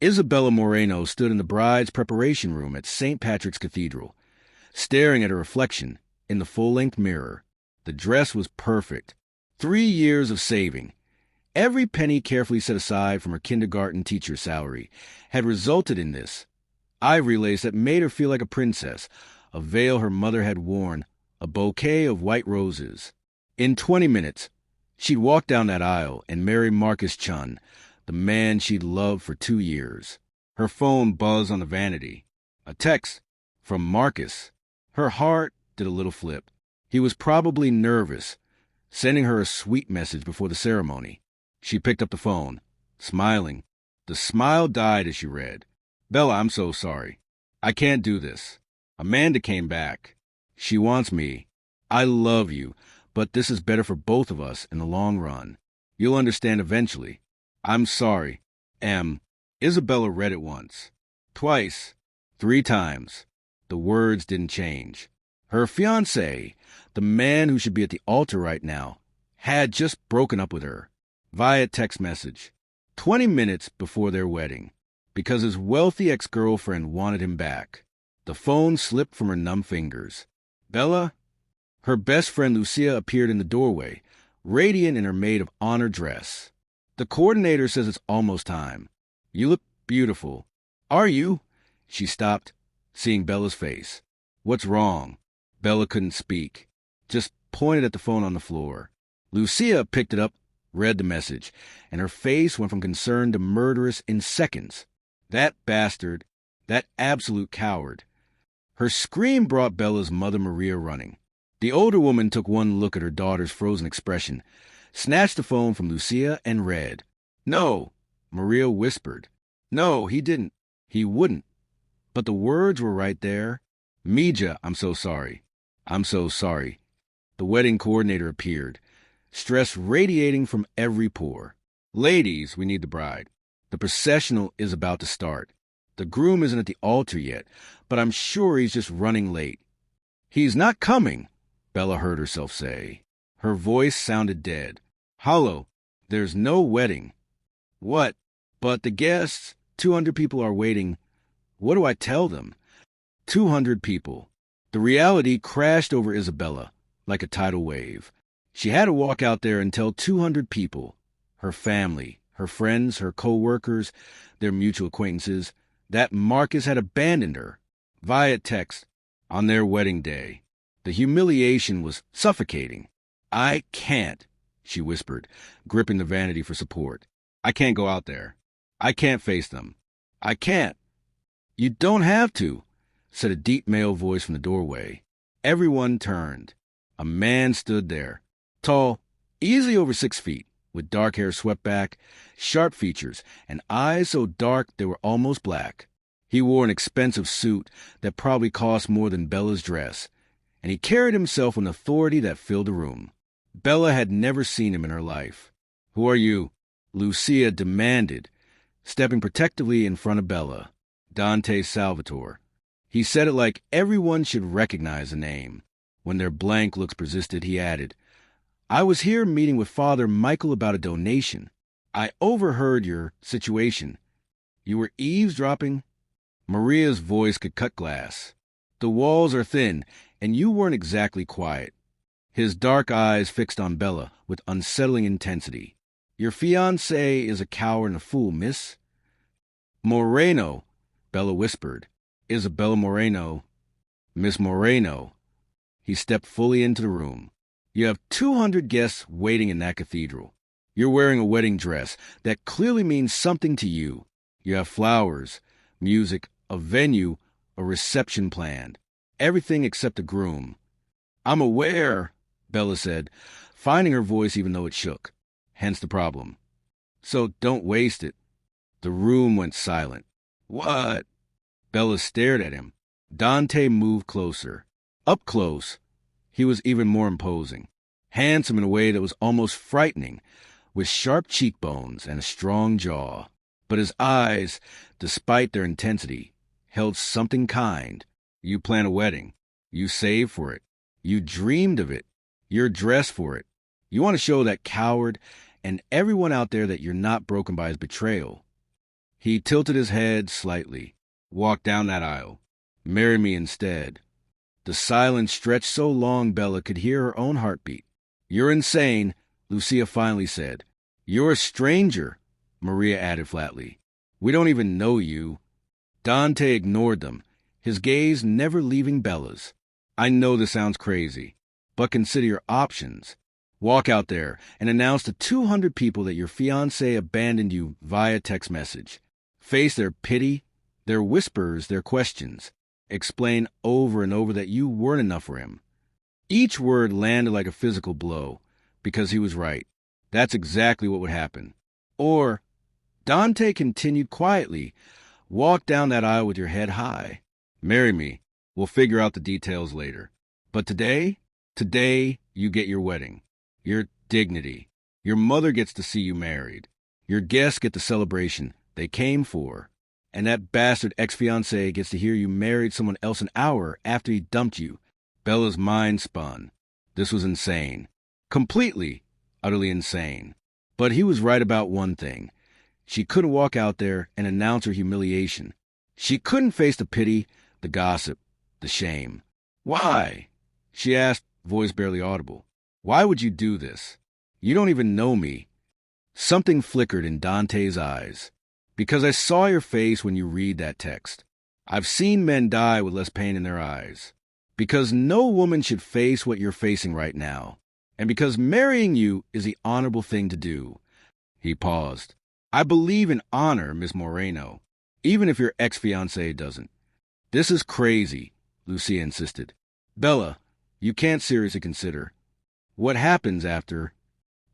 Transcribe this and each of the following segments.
Isabella Moreno stood in the bride's preparation room at St. Patrick's Cathedral, staring at her reflection in the full-length mirror. The dress was perfect. 3 years of saving, every penny carefully set aside from her kindergarten teacher's salary, had resulted in this ivory lace that made her feel like a princess, a veil her mother had worn, a bouquet of white roses. In 20 minutes, she'd walk down that aisle and marry Marcus Chun, the man she'd loved for 2 years. Her phone buzzed on the vanity. A text from Marcus. Her heart did a little flip. He was probably nervous, sending her a sweet message before the ceremony. She picked up the phone, smiling. The smile died as she read. Bella, I'm so sorry. I can't do this. Amanda came back. She wants me. I love you, but this is better for both of us in the long run. You'll understand eventually. I'm sorry. Isabella read it once, twice, 3 times. The words didn't change. Her fiancé, the man who should be at the altar right now, had just broken up with her via text message 20 minutes before their wedding because his wealthy ex-girlfriend wanted him back. The phone slipped from her numb fingers. Bella? Her best friend Lucia appeared in the doorway, radiant in her maid of honor dress. The coordinator says it's almost time. You look beautiful. Are you? She stopped, seeing Bella's face. What's wrong? Bella couldn't speak, just pointed at the phone on the floor. Lucia picked it up, read the message, and her face went from concern to murderous in seconds. That bastard, that absolute coward. Her scream brought Bella's mother Maria running. The older woman took one look at her daughter's frozen expression, snatched the phone from Lucia, and read. No, Maria whispered. No, he didn't. He wouldn't. But the words were right there. Mija, I'm so sorry. I'm so sorry. The wedding coordinator appeared, stress radiating from every pore. Ladies, we need the bride. The processional is about to start. The groom isn't at the altar yet, but I'm sure he's just running late. He's not coming, Bella heard herself say. Her voice sounded dead. Hollow. There's no wedding. What? But the guests, 200 people are waiting. What do I tell them? 200 people. The reality crashed over Isabella like a tidal wave. She had to walk out there and tell 200 people, her family, her friends, her co-workers, their mutual acquaintances, that Marcus had abandoned her via text on their wedding day. The humiliation was suffocating. I can't, she whispered, gripping the vanity for support. I can't go out there. I can't face them. I can't. You don't have to, said a deep male voice from the doorway. Everyone turned. A man stood there, tall, easily over 6 feet, with dark hair swept back, sharp features, and eyes so dark they were almost black. He wore an expensive suit that probably cost more than Bella's dress, and he carried himself with an authority that filled the room. Bella had never seen him in her life. Who are you? Lucia demanded, stepping protectively in front of Bella. Dante Salvatore. He said it like everyone should recognize the name. When their blank looks persisted, he added, I was here meeting with Father Michael about a donation. I overheard your situation. You were eavesdropping? Maria's voice could cut glass. The walls are thin, and you weren't exactly quiet. His dark eyes fixed on Bella with unsettling intensity. Your fiancé is a coward and a fool, miss. Moreno, Bella whispered. Isabella Moreno. Miss Moreno. He stepped fully into the room. You have 200 guests waiting in that cathedral. You're wearing a wedding dress that clearly means something to you. You have flowers, music, a venue, a reception planned. Everything except the groom. I'm aware, Bella said, finding her voice even though it shook. Hence the problem. So don't waste it. The room went silent. What? Bella stared at him. Dante moved closer. Up close. He was even more imposing. Handsome in a way that was almost frightening, with sharp cheekbones and a strong jaw. But his eyes, despite their intensity, held something kind. You plan a wedding. You saved for it. You dreamed of it. You're dressed for it. You want to show that coward and everyone out there that you're not broken by his betrayal. He tilted his head slightly. Walk down that aisle. Marry me instead. The silence stretched so long Bella could hear her own heartbeat. You're insane, Lucia finally said. You're a stranger, Maria added flatly. We don't even know you. Dante ignored them, his gaze never leaving Bella's. I know this sounds crazy, but consider your options. Walk out there and announce to 200 people that your fiancé abandoned you via text message. Face their pity, their whispers, their questions. Explain over and over that you weren't enough for him. Each word landed like a physical blow, because he was right. That's exactly what would happen. Or, Dante continued quietly, walk down that aisle with your head high. Marry me. We'll figure out the details later. But today you get your wedding. Your dignity. Your mother gets to see you married. Your guests get the celebration they came for. And that bastard ex-fiancé gets to hear you married someone else an hour after he dumped you. Bella's mind spun. This was insane. Completely, utterly insane. But he was right about one thing. She couldn't walk out there and announce her humiliation. She couldn't face the pity, the gossip, the shame. Why? She asked, voice barely audible. Why would you do this? You don't even know me. Something flickered in Dante's eyes. Because I saw your face when you read that text. I've seen men die with less pain in their eyes. Because no woman should face what you're facing right now. And because marrying you is the honorable thing to do. He paused. I believe in honor, Miss Moreno, even if your ex-fiancé doesn't. This is crazy, Lucia insisted. Bella, you can't seriously consider. What happens after?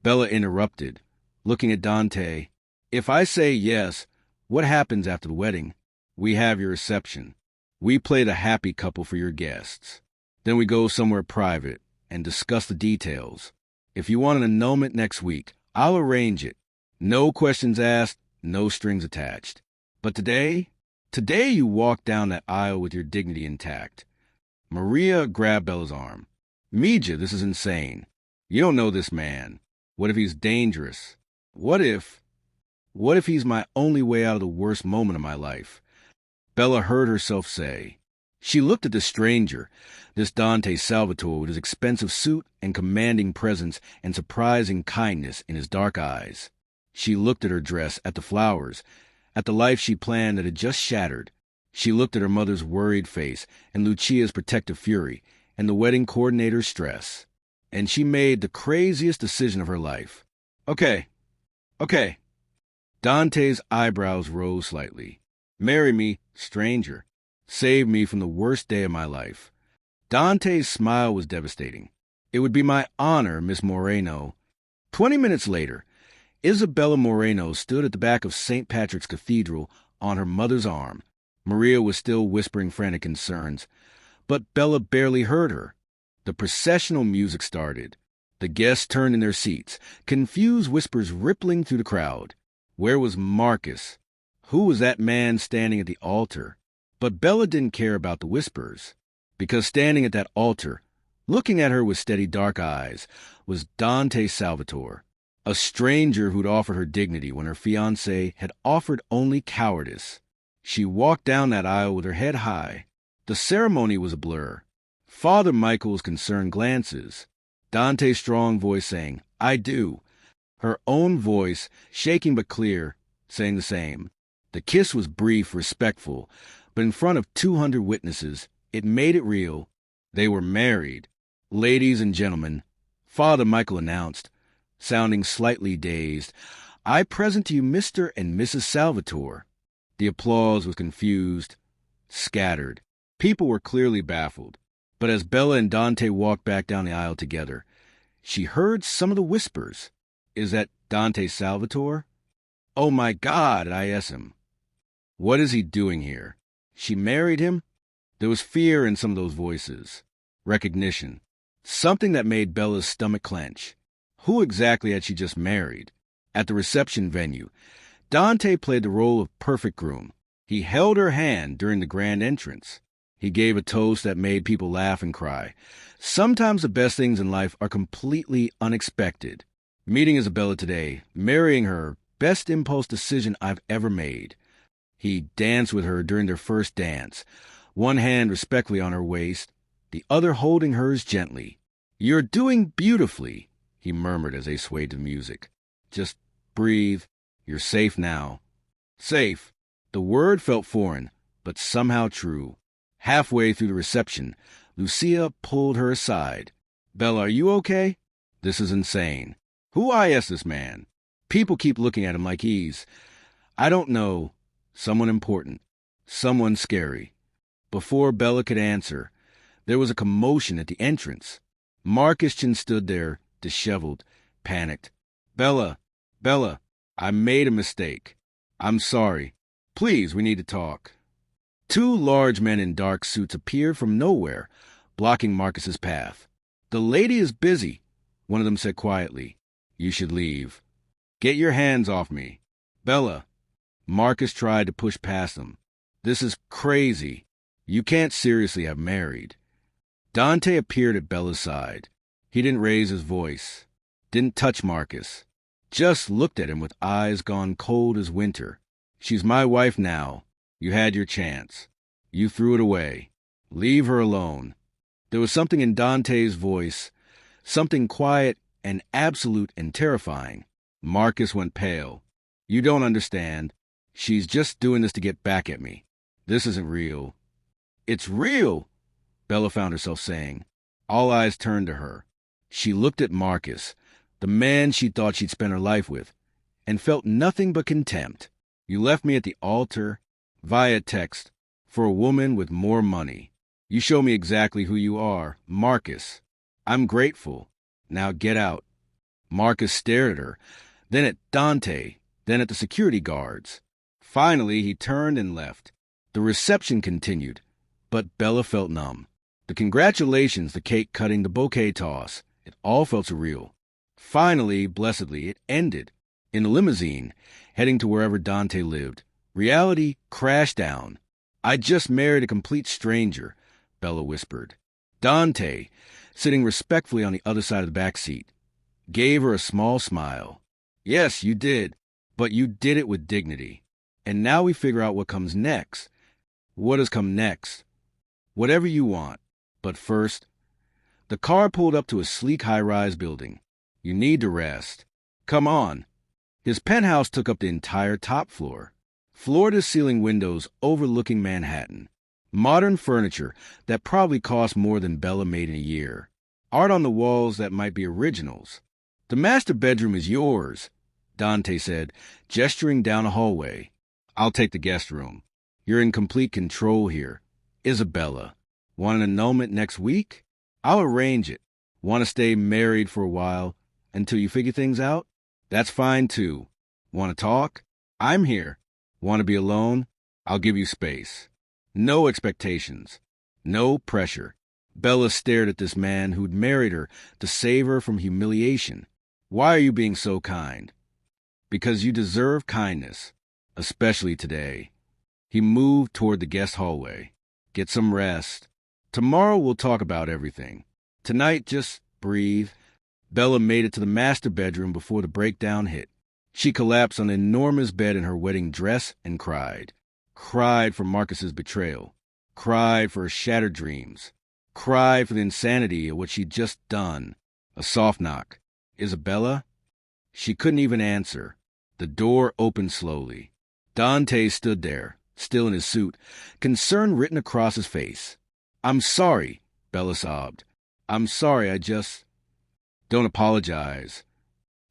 Bella interrupted, looking at Dante. If I say yes, what happens after the wedding? We have your reception. We play the happy couple for your guests. Then we go somewhere private and discuss the details. If you want an annulment next week, I'll arrange it. No questions asked, no strings attached. But today you walk down that aisle with your dignity intact. Maria grabbed Bella's arm. Mija, this is insane. You don't know this man. What if he's dangerous? What if he's my only way out of the worst moment of my life? Bella heard herself say. She looked at the stranger, this Dante Salvatore with his expensive suit and commanding presence and surprising kindness in his dark eyes. She looked at her dress, at the flowers, at the life she planned that had just shattered. She looked at her mother's worried face and Lucia's protective fury and the wedding coordinator's stress. And she made the craziest decision of her life. Okay. Dante's eyebrows rose slightly. Marry me, stranger. Save me from the worst day of my life. Dante's smile was devastating. It would be my honor, Miss Moreno. 20 minutes later, Isabella Moreno stood at the back of St. Patrick's Cathedral on her mother's arm. Maria was still whispering frantic concerns, but Bella barely heard her. The processional music started. The guests turned in their seats, confused whispers rippling through the crowd. Where was Marcus? Who was that man standing at the altar? But Bella didn't care about the whispers, because standing at that altar, looking at her with steady dark eyes, was Dante Salvatore, a stranger who'd offered her dignity when her fiancé had offered only cowardice. She walked down that aisle with her head high. The ceremony was a blur. Father Michael's concerned glances. Dante's strong voice saying, I do. Her own voice, shaking but clear, saying the same. The kiss was brief, respectful, but in front of 200 witnesses, it made it real. They were married. Ladies and gentlemen, Father Michael announced, sounding slightly dazed, I present to you Mr. and Mrs. Salvatore. The applause was confused, scattered. People were clearly baffled. But as Bella and Dante walked back down the aisle together, she heard some of the whispers. Is that Dante Salvatore? Oh my God, I asked him. What is he doing here? She married him? There was fear in some of those voices. Recognition. Something that made Bella's stomach clench. Who exactly had she just married? At the reception venue, Dante played the role of perfect groom. He held her hand during the grand entrance. He gave a toast that made people laugh and cry. Sometimes the best things in life are completely unexpected. Meeting Isabella today, marrying her, best impulse decision I've ever made. He danced with her during their first dance, one hand respectfully on her waist, the other holding hers gently. "You're doing beautifully," he murmured as they swayed to music. "Just breathe. You're safe now." Safe. The word felt foreign, but somehow true. Halfway through the reception, Lucia pulled her aside. "Bella, are you okay? This is insane. Who IS this man? People keep looking at him like he's... I don't know. Someone important. Someone scary." Before Bella could answer, there was a commotion at the entrance. Marcus stood there, disheveled, panicked. Bella, I made a mistake. I'm sorry. Please, we need to talk." Two large men in dark suits appeared from nowhere, blocking Marcus's path. "The lady is busy," one of them said quietly. "You should leave." "Get your hands off me." "Bella." Marcus tried to push past them. "This is crazy. You can't seriously have married." Dante appeared at Bella's side. He didn't raise his voice, didn't touch Marcus, just looked at him with eyes gone cold as winter. "She's my wife now. You had your chance. You threw it away. Leave her alone." There was something in Dante's voice, something quiet and absolute and terrifying. Marcus went pale. "You don't understand. She's just doing this to get back at me. This isn't real." "It's real," Bella found herself saying. All eyes turned to her. She looked at Marcus, the man she thought she'd spent her life with, and felt nothing but contempt. "You left me at the altar, via text, for a woman with more money. You show me exactly who you are, Marcus. I'm grateful. Now get out." Marcus stared at her, then at Dante, then at the security guards. Finally, he turned and left. The reception continued, but Bella felt numb. The congratulations, the cake cutting, the bouquet toss, it all felt surreal. Finally, blessedly, it ended. In the limousine, heading to wherever Dante lived, reality crashed down. "I just married a complete stranger," Bella whispered. Dante, sitting respectfully on the other side of the back seat, gave her a small smile. "Yes, you did, but you did it with dignity. And now we figure out what comes next." "What has come next?" "Whatever you want. But first..." The car pulled up to a sleek high-rise building. "You need to rest. Come on." His penthouse took up the entire top floor. Floor-to-ceiling windows overlooking Manhattan. Modern furniture that probably cost more than Bella made in a year. Art on the walls that might be originals. "The master bedroom is yours," Dante said, gesturing down a hallway. "I'll take the guest room. You're in complete control here. Isabella. Want an annulment next week? I'll arrange it. Want to stay married for a while until you figure things out? That's fine too. Want to talk? I'm here. Want to be alone? I'll give you space. No expectations. No pressure." Bella stared at this man who'd married her to save her from humiliation. "Why are you being so kind?" "Because you deserve kindness, especially today." He moved toward the guest hallway. "Get some rest. Tomorrow we'll talk about everything. Tonight, just breathe." Bella made it to the master bedroom before the breakdown hit. She collapsed on an enormous bed in her wedding dress and cried. Cried for Marcus's betrayal. Cried for her shattered dreams. Cried for the insanity of what she'd just done. A soft knock. "Isabella?" She couldn't even answer. The door opened slowly. Dante stood there, still in his suit, concern written across his face. "I'm sorry," Bella sobbed. "I'm sorry, I just..." "Don't apologize."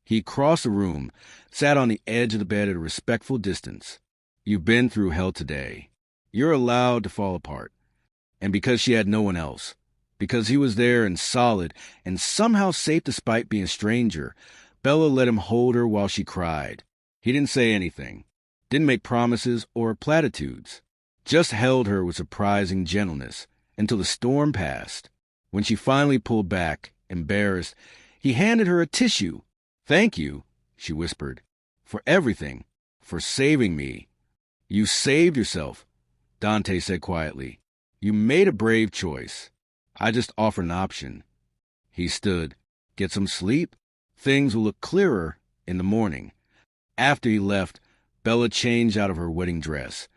He crossed the room, sat on the edge of the bed at a respectful distance. "You've been through hell today. You're allowed to fall apart." And because she had no one else, because he was there and solid and somehow safe despite being a stranger, Bella let him hold her while she cried. He didn't say anything, didn't make promises or platitudes, just held her with surprising gentleness until the storm passed. When she finally pulled back, embarrassed, he handed her a tissue. "Thank you," she whispered, "for everything, for saving me." "You saved yourself," Dante said quietly. "You made a brave choice. I just offered an option." He stood. "Get some sleep. Things will look clearer in the morning." After he left, Bella changed out of her wedding dress,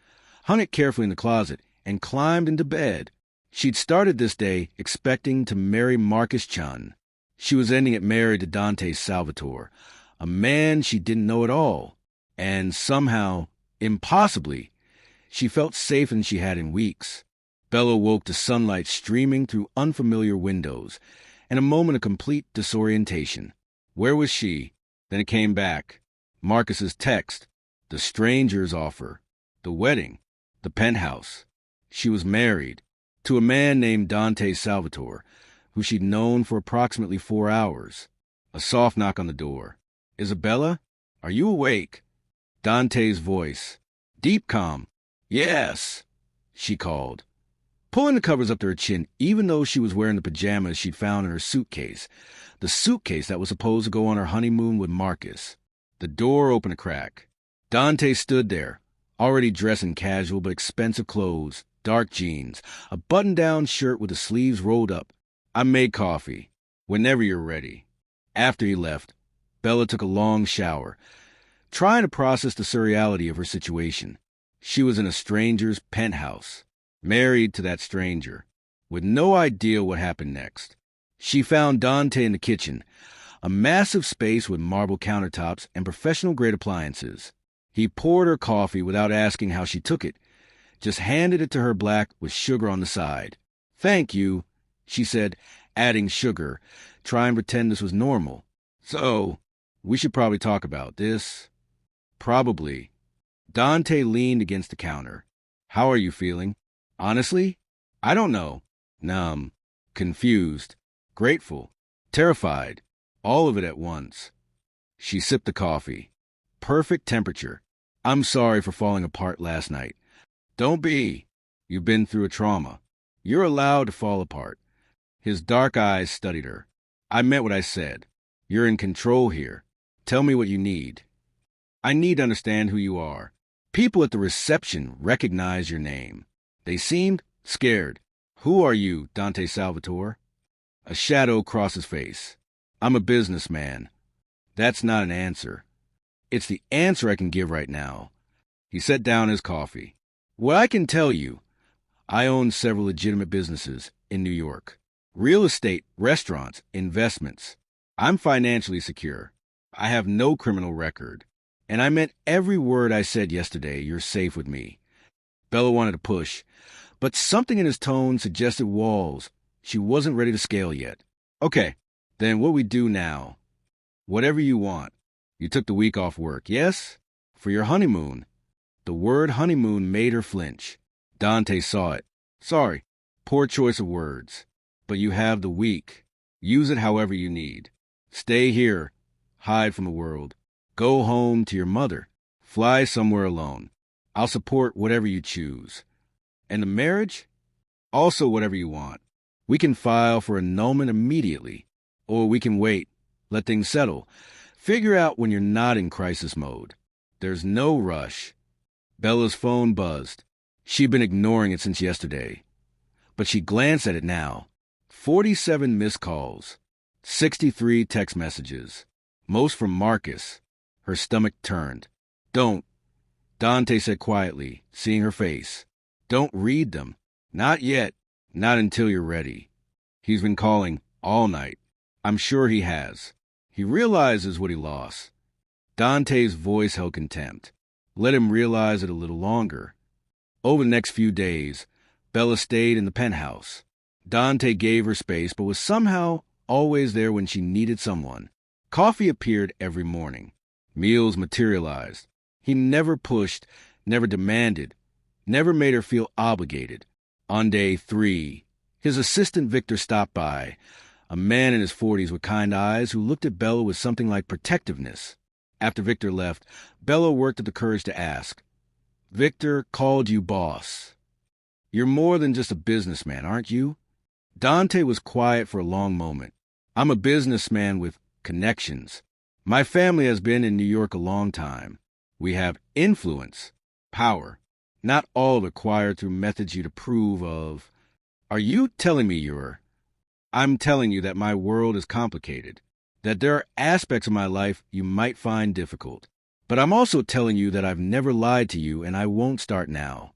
hung it carefully in the closet, and climbed into bed. She'd started this day expecting to marry Marcus Chun. She was ending it married to Dante Salvatore, a man she didn't know at all. And somehow, impossibly, she felt safer than she had in weeks. Bella woke to sunlight streaming through unfamiliar windows, and a moment of complete disorientation. Where was she? Then it came back. Marcus's text, the stranger's offer, the wedding, the penthouse. She was married to a man named Dante Salvatore, who she'd known for approximately 4 hours. A soft knock on the door. "Isabella? Are you awake?" Dante's voice. Deep calm. "Yes," she called, pulling the covers up to her chin, even though she was wearing the pajamas she'd found in her suitcase, the suitcase that was supposed to go on her honeymoon with Marcus. The door opened a crack. Dante stood there, already dressed in casual but expensive clothes, dark jeans, a button-down shirt with the sleeves rolled up. "I made coffee. Whenever you're ready." After he left, Bella took a long shower, trying to process the surreality of her situation. She was in a stranger's penthouse, married to that stranger, with no idea what happened next. She found Dante in the kitchen, a massive space with marble countertops and professional-grade appliances. He poured her coffee without asking how she took it, just handed it to her black with sugar on the side. "Thank you," she said, adding sugar, trying to pretend this was normal. "So, we should probably talk about this." "Probably." Dante leaned against the counter. "How are you feeling?" "Honestly, I don't know." Numb, confused, grateful, terrified, all of it at once. She sipped the coffee. Perfect temperature. "I'm sorry for falling apart last night." "Don't be. You've been through a trauma. You're allowed to fall apart." His dark eyes studied her. "I meant what I said. You're in control here. Tell me what you need." "I need to understand who you are." People at the reception recognized your name. They seemed scared. "Who are you, Dante Salvatore?" A shadow crossed his face. "I'm a businessman." "That's not an answer." "It's the answer I can give right now." He set down his coffee. "What I can tell you, I own several legitimate businesses in New York. Real estate, restaurants, investments. I'm financially secure. I have no criminal record. And I meant every word I said yesterday. You're safe with me." Bella wanted to push, but something in his tone suggested walls. She wasn't ready to scale yet. "Okay, then what we do now? Whatever you want. You took the week off work, yes? For your honeymoon." The word honeymoon made her flinch. Dante saw it. "Sorry, poor choice of words. But you have the week. Use it however you need. Stay here. Hide from the world. Go home to your mother. Fly somewhere alone. I'll support whatever you choose. And the marriage? Also whatever you want. We can file for annulment immediately. Or we can wait. Let things settle. Figure out when you're not in crisis mode. There's no rush." Bella's phone buzzed. She'd been ignoring it since yesterday. But she glanced at it now. 47 missed calls. 63 text messages. Most from Marcus. Her stomach turned. "Don't," Dante said quietly, seeing her face. "Don't read them. Not yet. Not until you're ready. He's been calling all night. I'm sure he has. He realizes what he lost." Dante's voice held contempt. Let him realize it a little longer. Over the next few days, Bella stayed in the penthouse. Dante gave her space, but was somehow always there when she needed someone. Coffee appeared every morning. Meals materialized. He never pushed, never demanded, never made her feel obligated. On day 3, his assistant Victor stopped by, a man in his 40s with kind eyes who looked at Bella with something like protectiveness. After Victor left, Bella worked up the courage to ask, "Victor called you boss. You're more than just a businessman, aren't you?" Dante was quiet for a long moment. "I'm a businessman with connections. My family has been in New York a long time. We have influence, power, not all acquired through methods you'd approve of." "Are you telling me I'm telling you that my world is complicated, that there are aspects of my life you might find difficult. But I'm also telling you that I've never lied to you and I won't start now.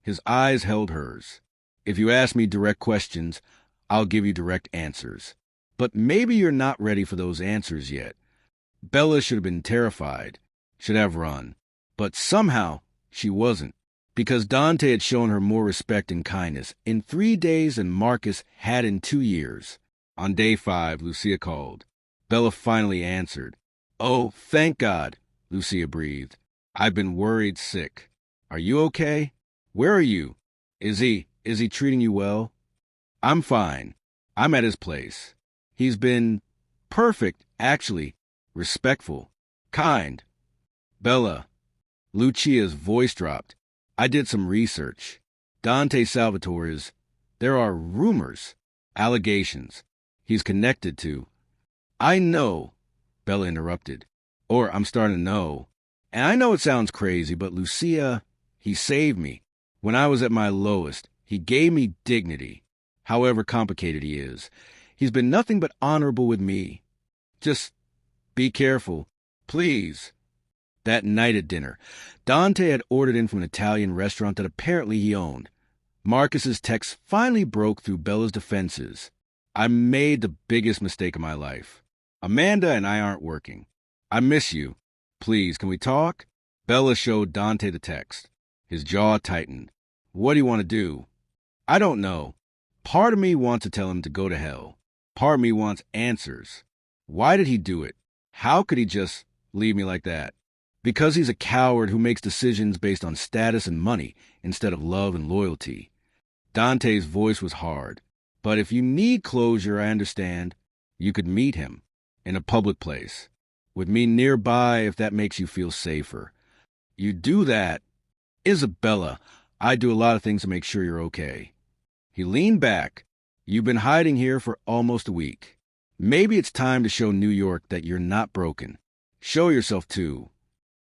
His eyes held hers. If you ask me direct questions, I'll give you direct answers. But maybe you're not ready for those answers yet. Bella should have been terrified, should have run. But somehow she wasn't, because Dante had shown her more respect and kindness in 3 days than Marcus had in 2 years. On day 5, Lucia called. Bella finally answered. "Oh, thank God," Lucia breathed. "I've been worried sick. Are you okay? Where are you? Is he treating you well?" "I'm fine. I'm at his place. He's been perfect, actually. Respectful. Kind." "Bella." Lucia's voice dropped. "I did some research. Dante Salvatore is... There are rumors, allegations. He's connected to..." "I know," Bella interrupted. "Or I'm starting to know. And I know it sounds crazy, but Lucia, he saved me. When I was at my lowest, he gave me dignity. However complicated he is, he's been nothing but honorable with me. Just be careful, please." That night at dinner, Dante had ordered in from an Italian restaurant that apparently he owned. Marcus's text finally broke through Bella's defenses. "I made the biggest mistake of my life. Amanda and I aren't working. I miss you. Please, can we talk?" Bella showed Dante the text. His jaw tightened. "What do you want to do?" "I don't know. Part of me wants to tell him to go to hell. Part of me wants answers. Why did he do it? How could he just leave me like that? Because he's a coward who makes decisions based on status and money instead of love and loyalty." Dante's voice was hard. "But if you need closure, I understand. You could meet him in a public place, with me nearby if that makes you feel safer. You do that. Isabella, I do a lot of things to make sure you're okay." He leaned back. "You've been hiding here for almost a week. Maybe it's time to show New York that you're not broken. Show yourself, too."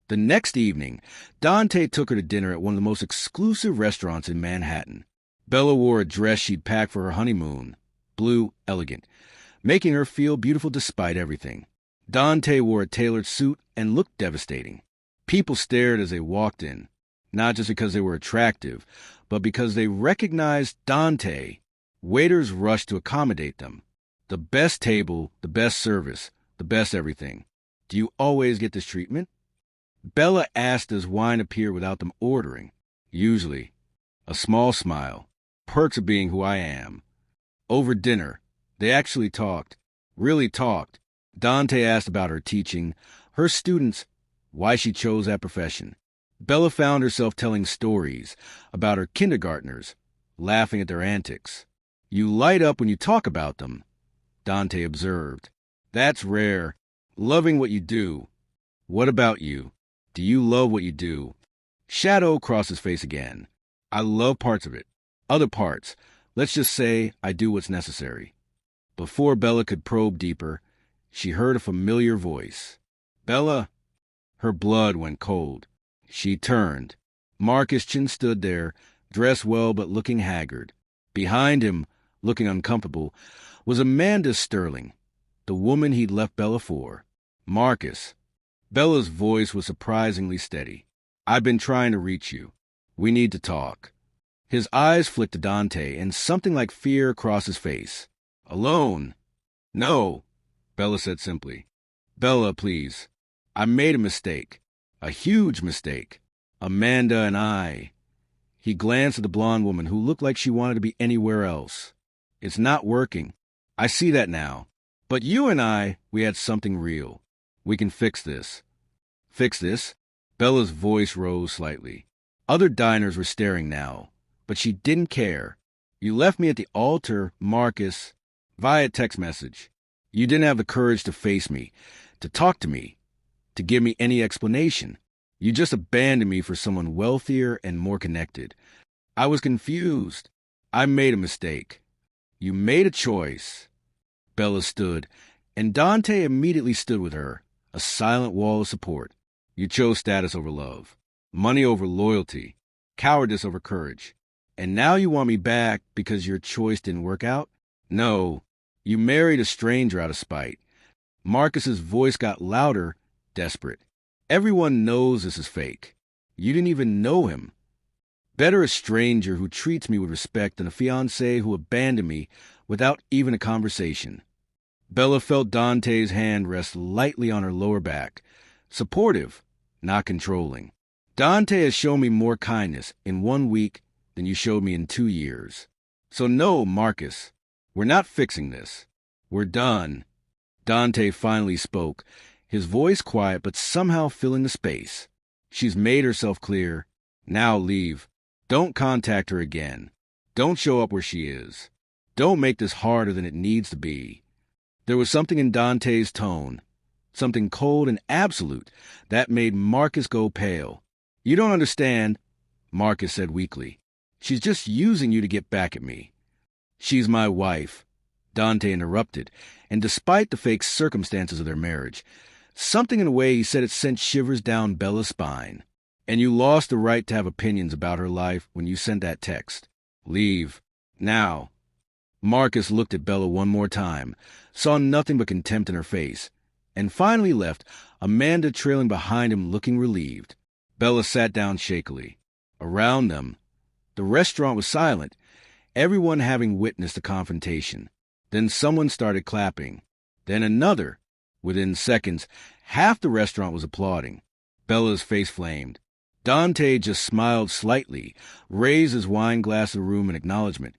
The next evening, Dante took her to dinner at one of the most exclusive restaurants in Manhattan. Bella wore a dress she'd packed for her honeymoon, blue, elegant, making her feel beautiful despite everything. Dante wore a tailored suit and looked devastating. People stared as they walked in, not just because they were attractive, but because they recognized Dante. Waiters rushed to accommodate them. The best table, the best service, the best everything. "Do you always get this treatment?" Bella asked as wine appeared without them ordering. "Usually." A small smile. "Perks of being who I am." Over dinner, they actually talked. Really talked. Dante asked about her teaching, her students, why she chose that profession. Bella found herself telling stories about her kindergartners, laughing at their antics. "You light up when you talk about them," Dante observed. "That's rare. Loving what you do. What about you? Do you love what you do?" Shadow crossed his face again. "I love parts of it. Other parts, let's just say I do what's necessary." Before Bella could probe deeper, she heard a familiar voice. "Bella." Her blood went cold. She turned. Marcus Chin stood there, dressed well but looking haggard. Behind him, looking uncomfortable, was Amanda Sterling, the woman he'd left Bella for. "Marcus." Bella's voice was surprisingly steady. "I've been trying to reach you. We need to talk." His eyes flicked to Dante, and something like fear crossed his face. "Alone?" "No," Bella said simply. "Bella, please. I made a mistake. A huge mistake. Amanda and I..." He glanced at the blonde woman who looked like she wanted to be anywhere else. "It's not working. I see that now. But you and I, we had something real. We can fix this." "Fix this?" Bella's voice rose slightly. Other diners were staring now, but she didn't care. "You left me at the altar, Marcus, via text message. You didn't have the courage to face me, to talk to me, to give me any explanation. You just abandoned me for someone wealthier and more connected. I was confused. I made a mistake. You made a choice." Bella stood, and Dante immediately stood with her, a silent wall of support. "You chose status over love, money over loyalty, cowardice over courage. And now you want me back because your choice didn't work out? No, you married a stranger out of spite." Marcus's voice got louder, desperate. "Everyone knows this is fake. You didn't even know him." Better a stranger who treats me with respect than a fiancé who abandoned me without even a conversation. Bella felt Dante's hand rest lightly on her lower back, supportive, not controlling. Dante has shown me more kindness in 1 week than you showed me in 2 years. So no, Marcus, we're not fixing this. We're done. Dante finally spoke, his voice quiet but somehow filling the space. She's made herself clear. Now leave. Don't contact her again. Don't show up where she is. Don't make this harder than it needs to be. There was something in Dante's tone, something cold and absolute, that made Marcus go pale. You don't understand, Marcus said weakly. She's just using you to get back at me. She's my wife, Dante interrupted, and despite the fake circumstances of their marriage, something in the way he said it sent shivers down Bella's spine. And you lost the right to have opinions about her life when you sent that text. Leave. Now. Marcus looked at Bella one more time, saw nothing but contempt in her face, and finally left, Amanda trailing behind him looking relieved. Bella sat down shakily. Around them, the restaurant was silent, everyone having witnessed the confrontation. Then someone started clapping. Then another. Within seconds, half the restaurant was applauding. Bella's face flamed. Dante just smiled slightly, raised his wine glass to the room in acknowledgement,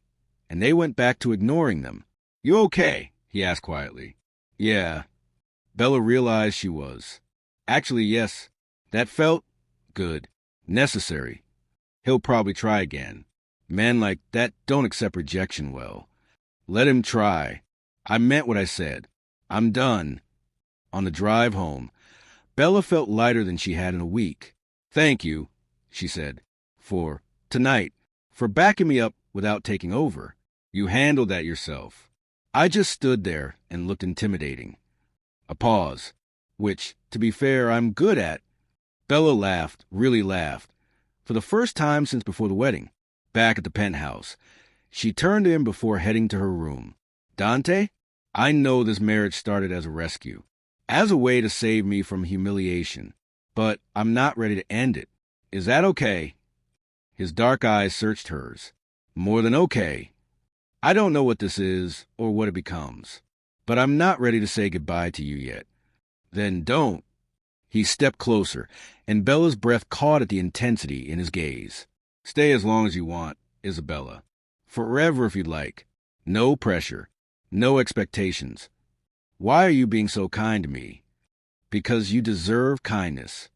and they went back to ignoring them. You okay? He asked quietly. Yeah. Bella realized she was. Actually, yes. That felt good. Necessary. He'll probably try again. Men like that don't accept rejection well. Let him try. I meant what I said. I'm done. On the drive home, Bella felt lighter than she had in a week. Thank you, she said, for tonight, for backing me up without taking over. You handled that yourself. I just stood there and looked intimidating. A pause, which, to be fair, I'm good at. Bella laughed, really laughed, for the first time since before the wedding. Back at the penthouse, she turned to him before heading to her room. Dante, I know this marriage started as a rescue, as a way to save me from humiliation, but I'm not ready to end it. Is that okay? His dark eyes searched hers. More than okay. I don't know what this is or what it becomes, but I'm not ready to say goodbye to you yet. Then don't. He stepped closer, and Bella's breath caught at the intensity in his gaze. Stay as long as you want, Isabella. Forever if you'd like. No pressure. No expectations. Why are you being so kind to me? Because you deserve kindness.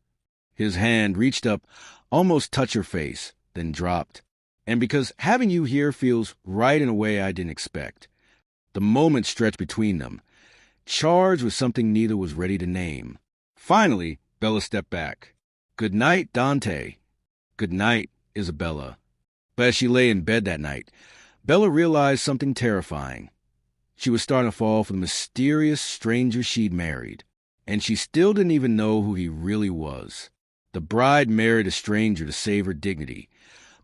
His hand reached up, almost touched her face, then dropped. And because having you here feels right in a way I didn't expect. The moment stretched between them, charged with something neither was ready to name. Finally, Bella stepped back. Good night, Dante. Good night, Isabella. But as she lay in bed that night, Bella realized something terrifying. She was starting to fall for the mysterious stranger she'd married, and she still didn't even know who he really was. The bride married a stranger to save her dignity,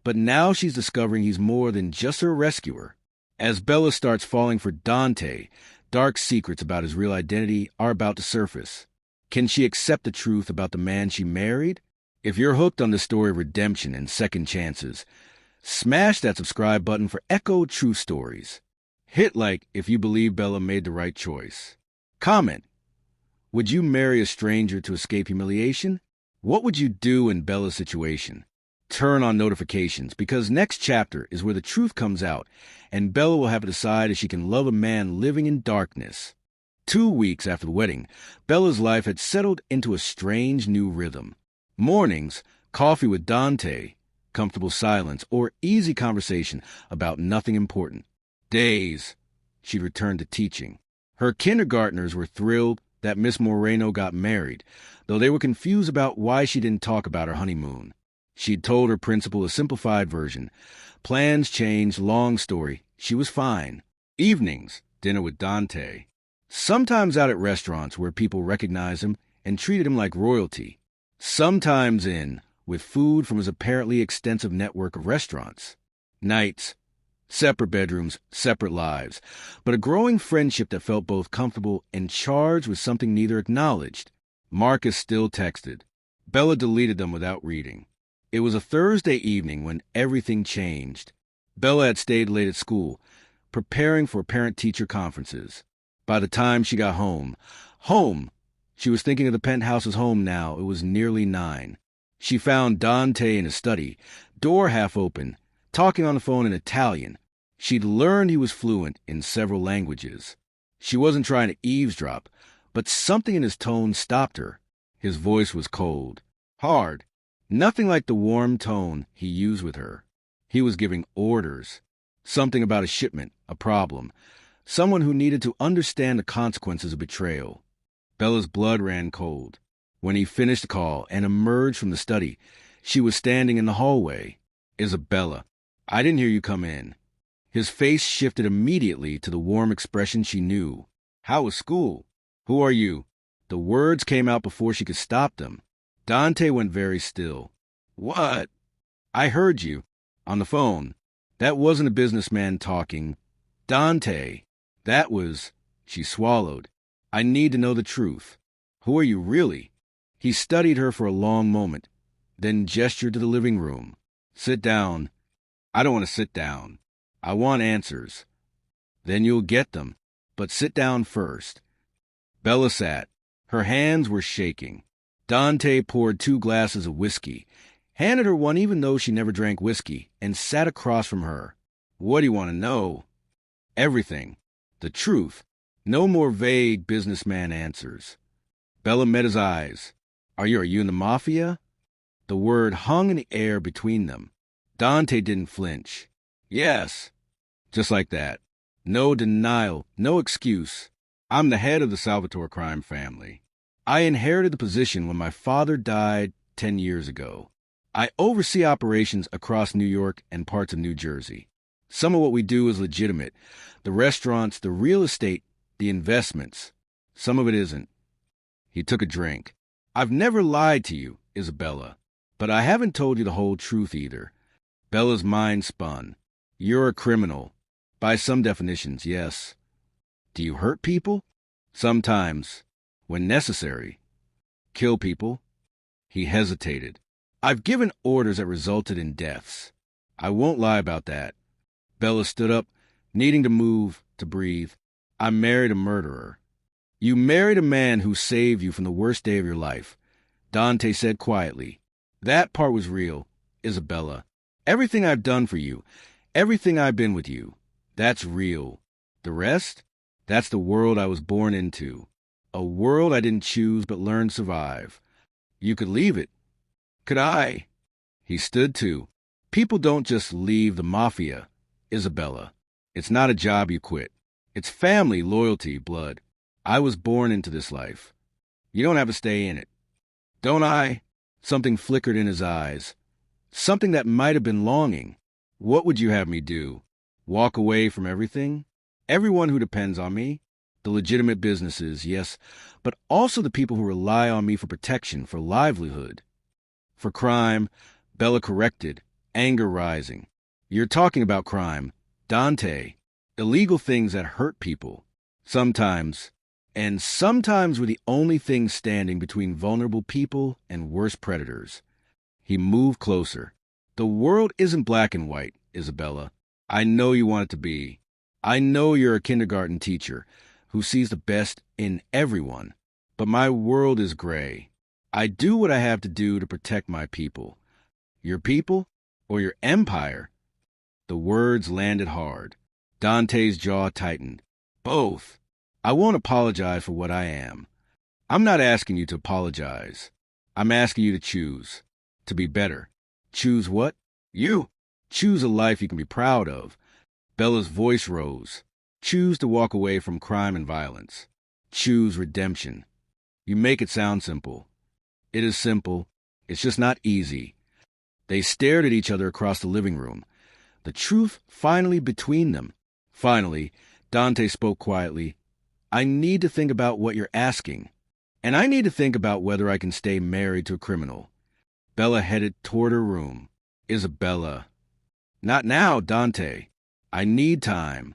but now she's discovering he's more than just her rescuer. As Bella starts falling for Dante, dark secrets about his real identity are about to surface. Can she accept the truth about the man she married? If you're hooked on the story of redemption and second chances, smash that subscribe button for Echo True Stories. Hit like if you believe Bella made the right choice. Comment. Would you marry a stranger to escape humiliation? What would you do in Bella's situation? Turn on notifications, because next chapter is where the truth comes out, and Bella will have to decide if she can love a man living in darkness. 2 weeks after the wedding, Bella's life had settled into a strange new rhythm. Mornings, coffee with Dante, comfortable silence, or easy conversation about nothing important. Days, she'd returned to teaching. Her kindergartners were thrilled that Miss Moreno got married, though they were confused about why she didn't talk about her honeymoon. She'd told her principal a simplified version. Plans changed, long story. She was fine. Evenings, dinner with Dante. Sometimes out at restaurants where people recognized him and treated him like royalty. Sometimes in, with food from his apparently extensive network of restaurants. Nights, separate bedrooms, separate lives, but a growing friendship that felt both comfortable and charged with something neither acknowledged. Marcus still texted. Bella deleted them without reading. It was a Thursday evening when everything changed. Bella had stayed late at school, preparing for parent-teacher conferences. By the time she got home! She was thinking of the penthouse's home now. It was nearly 9. She found Dante in his study, door half open, talking on the phone in Italian. She'd learned he was fluent in several languages. She wasn't trying to eavesdrop, but something in his tone stopped her. His voice was cold, hard, nothing like the warm tone he used with her. He was giving orders, something about a shipment, a problem, someone who needed to understand the consequences of betrayal. Bella's blood ran cold. When he finished the call and emerged from the study, she was standing in the hallway. "Isabella, I didn't hear you come in." His face shifted immediately to the warm expression she knew. "How was school? Who are you?" The words came out before she could stop them. Dante went very still. "What?" "I heard you. On the phone. That wasn't a businessman talking. Dante. That was—" She swallowed. "I need to know the truth. Who are you really?" He studied her for a long moment, then gestured to the living room. "Sit down." "I don't want to sit down. I want answers." "Then you'll get them. But sit down first." Bella sat. Her hands were shaking. Dante poured 2 glasses of whiskey, handed her one even though she never drank whiskey, and sat across from her. "What do you want to know?" "Everything. The truth. No more vague businessman answers." Bella met his eyes. Are you in the Mafia?" The word hung in the air between them. Dante didn't flinch. "Yes." Just like that. No denial, no excuse. "I'm the head of the Salvatore crime family. I inherited the position when my father died 10 years ago. I oversee operations across New York and parts of New Jersey. Some of what we do is legitimate. The restaurants, the real estate, the investments. Some of it isn't." He took a drink. "I've never lied to you, Isabella, but I haven't told you the whole truth either." Bella's mind spun. "You're a criminal. By some definitions, yes." "Do you hurt people?" "Sometimes. When necessary." "Kill people?" He hesitated. "I've given orders that resulted in deaths. I won't lie about that." Bella stood up, needing to move, to breathe. "I married a murderer." "You married a man who saved you from the worst day of your life," Dante said quietly. "That part was real, Isabella. Everything I've done for you, everything I've been with you, that's real. The rest? That's the world I was born into. A world I didn't choose but learned to survive. You could leave it. Could I?" He stood too. "People don't just leave the Mafia, Isabella. It's not a job you quit. It's family, loyalty, blood. I was born into this life. You don't have to stay in it." "Don't I?" Something flickered in his eyes. Something that might have been longing. "What would you have me do? Walk away from everything? Everyone who depends on me? The legitimate businesses, yes, but also the people who rely on me for protection, for livelihood." "For crime," Bella corrected, anger rising. "You're talking about crime, Dante. Illegal things that hurt people. Sometimes. And sometimes we're the only thing standing between vulnerable people and worse predators." He moved closer. "The world isn't black and white, Isabella. I know you want it to be. I know you're a kindergarten teacher who sees the best in everyone. But my world is gray. I do what I have to do to protect my people. Your people or your empire?" The words landed hard. Dante's jaw tightened. "Both. I won't apologize for what I am. I'm not asking you to apologize. I'm asking you to choose. To be better." "Choose what?" "You. Choose a life you can be proud of." Bella's voice rose. "Choose to walk away from crime and violence. Choose redemption." You make it sound simple. It is simple. It's just not easy. They stared at each other across the living room. The truth finally between them. Finally, Dante spoke quietly. "I need to think about what you're asking. And I need to think about whether I can stay married to a criminal." Bella headed toward her room. "Isabella." "Not now, Dante. I need time."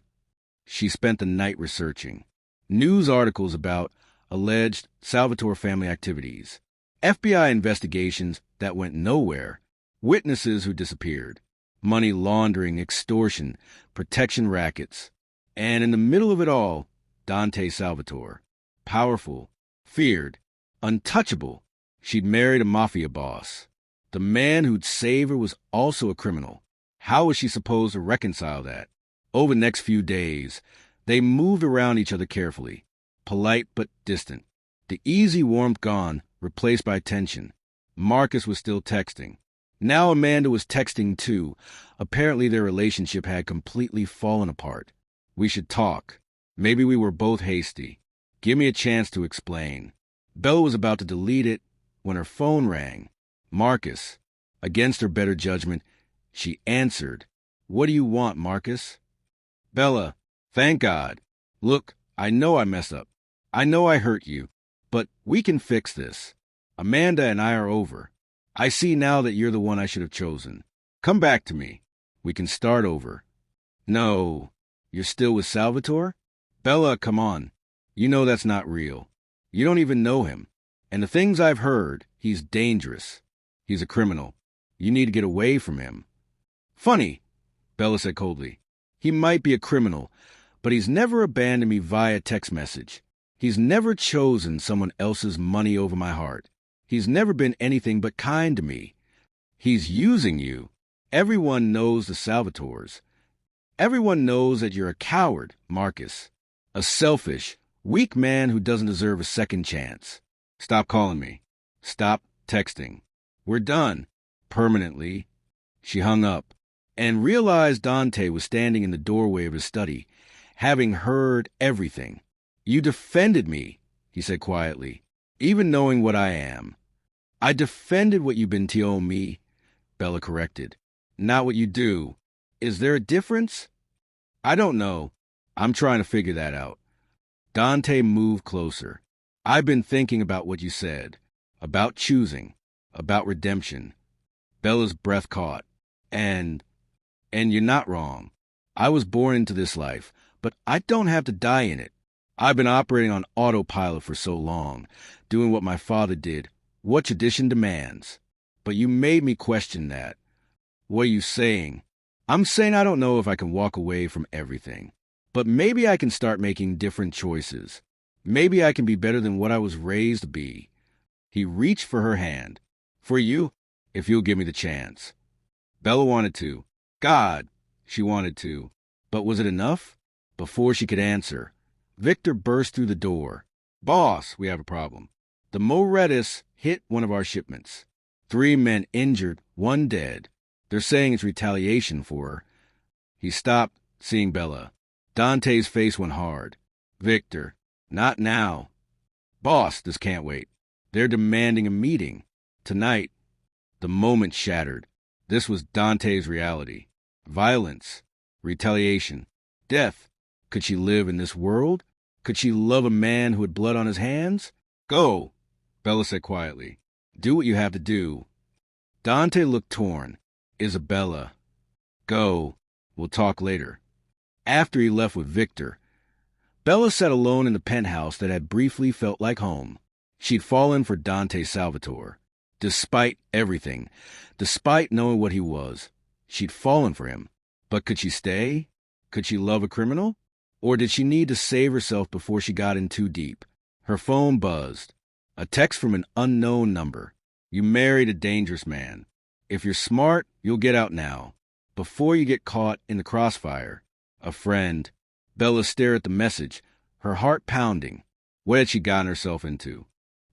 She spent the night researching. News articles about alleged Salvatore family activities. FBI investigations that went nowhere. witnesses who disappeared, money laundering, extortion, protection rackets. And in the middle of it all, Dante Salvatore. Powerful, feared, untouchable. She'd married a mafia boss. The man who'd save her was also a criminal. How was she supposed to reconcile that? Over the next few days, they moved around each other carefully, polite but distant. The easy warmth gone, replaced by tension. Marcus was still texting. Now Amanda was texting too. Apparently their relationship had completely fallen apart. We should talk. Maybe we were both hasty. Give me a chance to explain. Bella was about to delete it when her phone rang. Marcus. Against her better judgment, she answered. What do you want, Marcus? Bella, thank God. Look, I know I messed up. I know I hurt you. But we can fix this. Amanda and I are over. I see now that you're the one I should have chosen. Come back to me. We can start over. No. You're still with Salvatore? Bella, come on. You know that's not real. You don't even know him. And the things I've heard, he's dangerous. He's a criminal. You need to get away from him. Funny, Bella said coldly. He might be a criminal, but he's never abandoned me via text message. He's never chosen someone else's money over my heart. He's never been anything but kind to me. He's using you. Everyone knows the Salvatores. Everyone knows that you're a coward, Marcus. A selfish, weak man who doesn't deserve a second chance. Stop calling me. Stop texting. We're done. Permanently. She hung up and realized Dante was standing in the doorway of his study, having heard everything. You defended me, he said quietly, even knowing what I am. I defended what you've been telling me, Bella corrected. Not what you do. Is there a difference? I don't know. I'm trying to figure that out. Dante moved closer. I've been thinking about what you said, about choosing, about redemption. Bella's breath caught. And you're not wrong. I was born into this life, but I don't have to die in it. I've been operating on autopilot for so long, doing what my father did, what tradition demands. But you made me question that. What are you saying? I'm saying I don't know if I can walk away from everything. But maybe I can start making different choices. Maybe I can be better than what I was raised to be. He reached for her hand. For you, if you'll give me the chance. Bella wanted to. God, she wanted to. But was it enough? Before she could answer, Victor burst through the door. Boss, we have a problem. The Morettis hit one of our shipments. 3 men injured, 1 dead. They're saying it's retaliation for her. He stopped, seeing Bella. Dante's face went hard. Victor, not now. Boss, this can't wait. They're demanding a meeting. Tonight. The moment shattered. This was Dante's reality. Violence. Retaliation. Death. Could she live in this world? Could she love a man who had blood on his hands? Go, Bella said quietly. Do what you have to do. Dante looked torn. Isabella. Go. We'll talk later. After he left with Victor, Bella sat alone in the penthouse that had briefly felt like home. She'd fallen for Dante Salvatore. Despite everything, despite knowing what he was, she'd fallen for him. But could she stay? Could she love a criminal? Or did she need to save herself before she got in too deep? Her phone buzzed. A text from an unknown number. You married a dangerous man. If you're smart, you'll get out now. Before you get caught in the crossfire. A friend. Bella stared at the message, her heart pounding. What had she gotten herself into?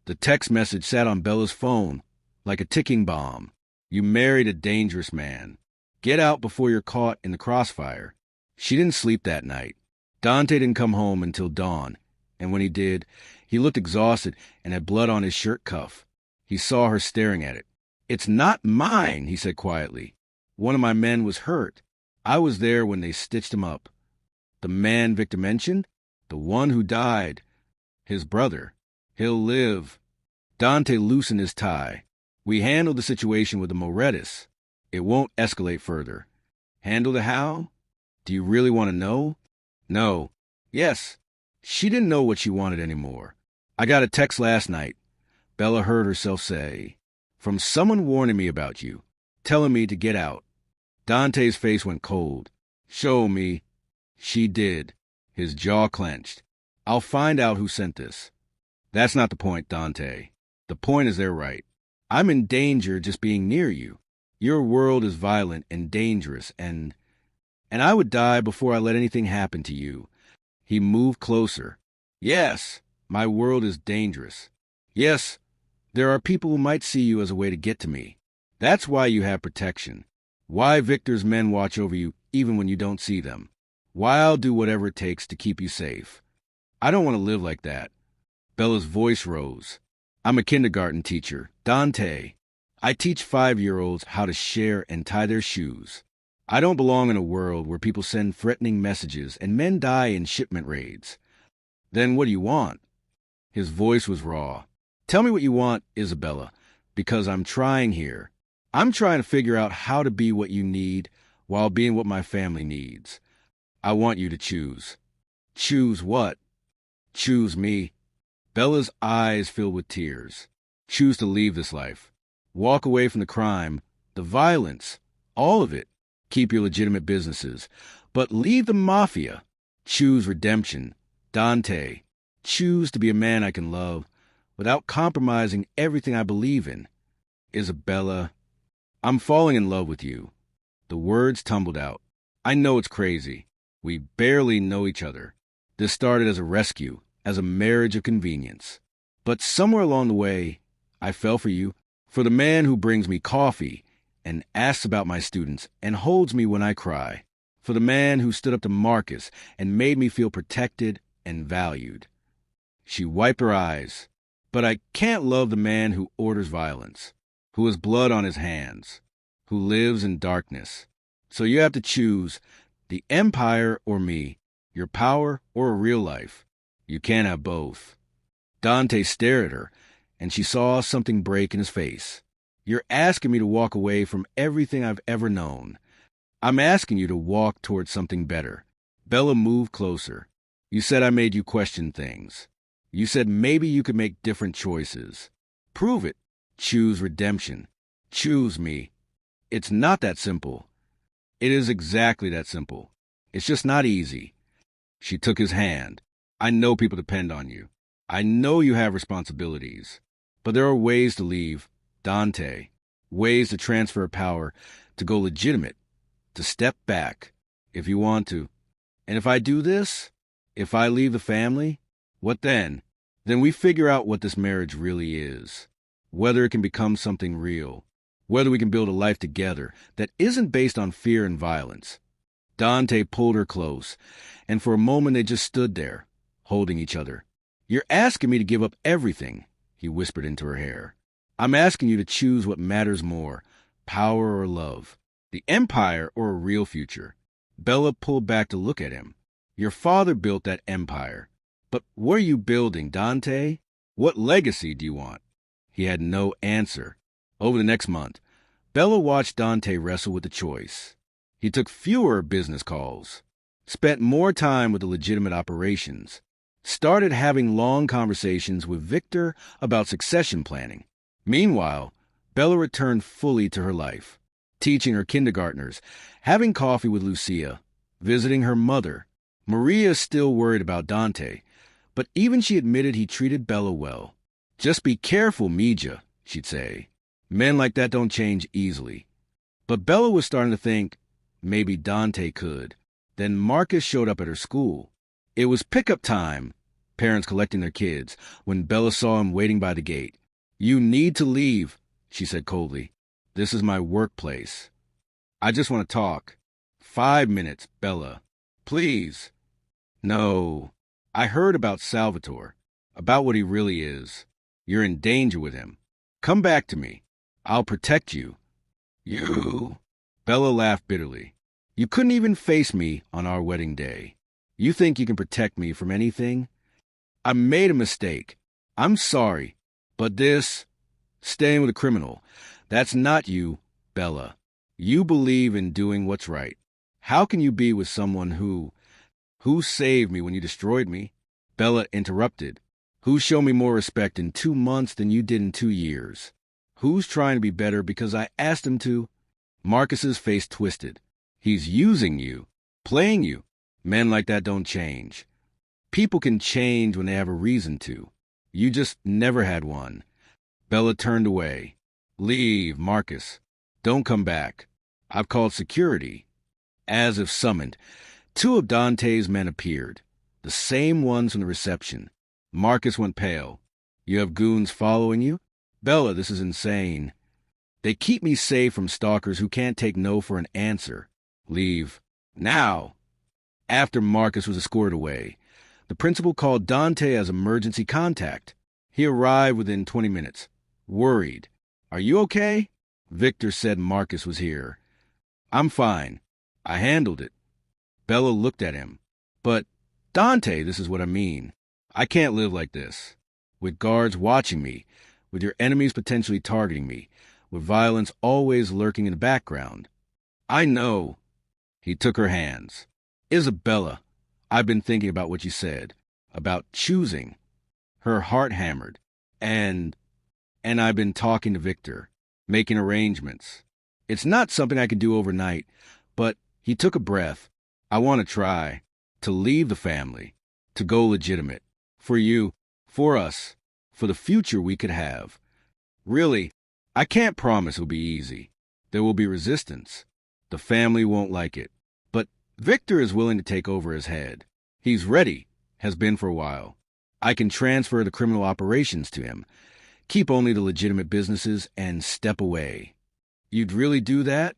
The text message sat on Bella's phone, like a ticking bomb. You married a dangerous man. Get out before you're caught in the crossfire. She didn't sleep that night. Dante didn't come home until dawn, and when he did, he looked exhausted and had blood on his shirt cuff. He saw her staring at it. It's not mine, he said quietly. One of my men was hurt. I was there when they stitched him up. The man Victor mentioned? The one who died. His brother. He'll live. Dante loosened his tie. We handled the situation with the Morettis. It won't escalate further. Handle the how? Do you really want to know? No. Yes. She didn't know what she wanted anymore. I got a text last night. Bella heard herself say, from someone warning me about you, telling me to get out. Dante's face went cold. Show me. She did. His jaw clenched. I'll find out who sent this. That's not the point, Dante. The point is they're right. I'm in danger just being near you. Your world is violent and dangerous, and I would die before I let anything happen to you. He moved closer. Yes, my world is dangerous. Yes, there are people who might see you as a way to get to me. That's why you have protection. Why Victor's men watch over you even when you don't see them. Why I'll do whatever it takes to keep you safe. I don't want to live like that. Bella's voice rose. I'm a kindergarten teacher, Dante. I teach 5-year-olds how to share and tie their shoes. I don't belong in a world where people send threatening messages and men die in shipment raids. Then what do you want? His voice was raw. Tell me what you want, Isabella, because I'm trying here. I'm trying to figure out how to be what you need while being what my family needs. I want you to choose. Choose what? Choose me. Bella's eyes filled with tears. Choose to leave this life. Walk away from the crime, the violence, all of it. Keep your legitimate businesses, but leave the Mafia. Choose redemption. Dante. Choose to be a man I can love without compromising everything I believe in. Isabella, I'm falling in love with you. The words tumbled out. I know it's crazy. We barely know each other. This started as a rescue, as a marriage of convenience. But somewhere along the way, I fell for you, for the man who brings me coffee and asks about my students and holds me when I cry, for the man who stood up to Marcus and made me feel protected and valued. She wiped her eyes. But I can't love the man who orders violence, who has blood on his hands, who lives in darkness. So you have to choose the empire or me, your power or a real life. You can't have both. Dante stared at her, and she saw something break in his face. You're asking me to walk away from everything I've ever known. I'm asking you to walk towards something better. Bella moved closer. You said I made you question things. You said maybe you could make different choices. Prove it. Choose redemption. Choose me. It's not that simple. It is exactly that simple. It's just not easy. She took his hand. I know people depend on you. I know you have responsibilities. But there are ways to leave, Dante. Ways to transfer power, to go legitimate, to step back, if you want to. And if I do this, if I leave the family, what then? Then we figure out what this marriage really is. Whether it can become something real. Whether we can build a life together that isn't based on fear and violence. Dante pulled her close, and for a moment they just stood there, holding each other. You're asking me to give up everything, he whispered into her hair. I'm asking you to choose what matters more, power or love, the empire or a real future. Bella pulled back to look at him. Your father built that empire. But what are you building, Dante? What legacy do you want? He had no answer. Over the next month, Bella watched Dante wrestle with the choice. He took fewer business calls, spent more time with the legitimate operations, started having long conversations with Victor about succession planning. Meanwhile, Bella returned fully to her life, teaching her kindergartners, having coffee with Lucia, visiting her mother. Maria still worried about Dante, but even she admitted he treated Bella well. Just be careful, Mija, she'd say. Men like that don't change easily. But Bella was starting to think maybe Dante could. Then Marcus showed up at her school. It was pickup time, parents collecting their kids, when Bella saw him waiting by the gate. You need to leave, she said coldly. This is my workplace. I just want to talk. 5 minutes, Bella. Please. No. I heard about Salvatore, about what he really is. You're in danger with him. Come back to me. I'll protect you. You? Bella laughed bitterly. You couldn't even face me on our wedding day. You think you can protect me from anything? I made a mistake. I'm sorry. But this, staying with a criminal, that's not you, Bella. You believe in doing what's right. How can you be with someone who saved me when you destroyed me? Bella interrupted. Who showed me more respect in 2 months than you did in 2 years? Who's trying to be better because I asked him to? Marcus's face twisted. He's using you, playing you. Men like that don't change. People can change when they have a reason to. You just never had one. Bella turned away. Leave, Marcus. Don't come back. I've called security. As if summoned, two of Dante's men appeared, the same ones from the reception. Marcus went pale. You have goons following you? Bella, this is insane. They keep me safe from stalkers who can't take no for an answer. Leave. Now. After Marcus was escorted away, the principal called Dante as emergency contact. He arrived within 20 minutes. Worried. Are you okay? Victor said Marcus was here. I'm fine. I handled it. Bella looked at him. But, Dante, this is what I mean. I can't live like this. With guards watching me, with your enemies potentially targeting me, with violence always lurking in the background. I know. He took her hands. Isabella, I've been thinking about what you said, about choosing. Her heart hammered. And I've been talking to Victor, making arrangements. It's not something I could do overnight, but he took a breath. I want to try, to leave the family, to go legitimate. For you, for us, for the future we could have. Really, I can't promise it'll be easy. There will be resistance. The family won't like it. But Victor is willing to take over as head. He's ready, has been for a while. I can transfer the criminal operations to him, keep only the legitimate businesses, and step away. You'd really do that?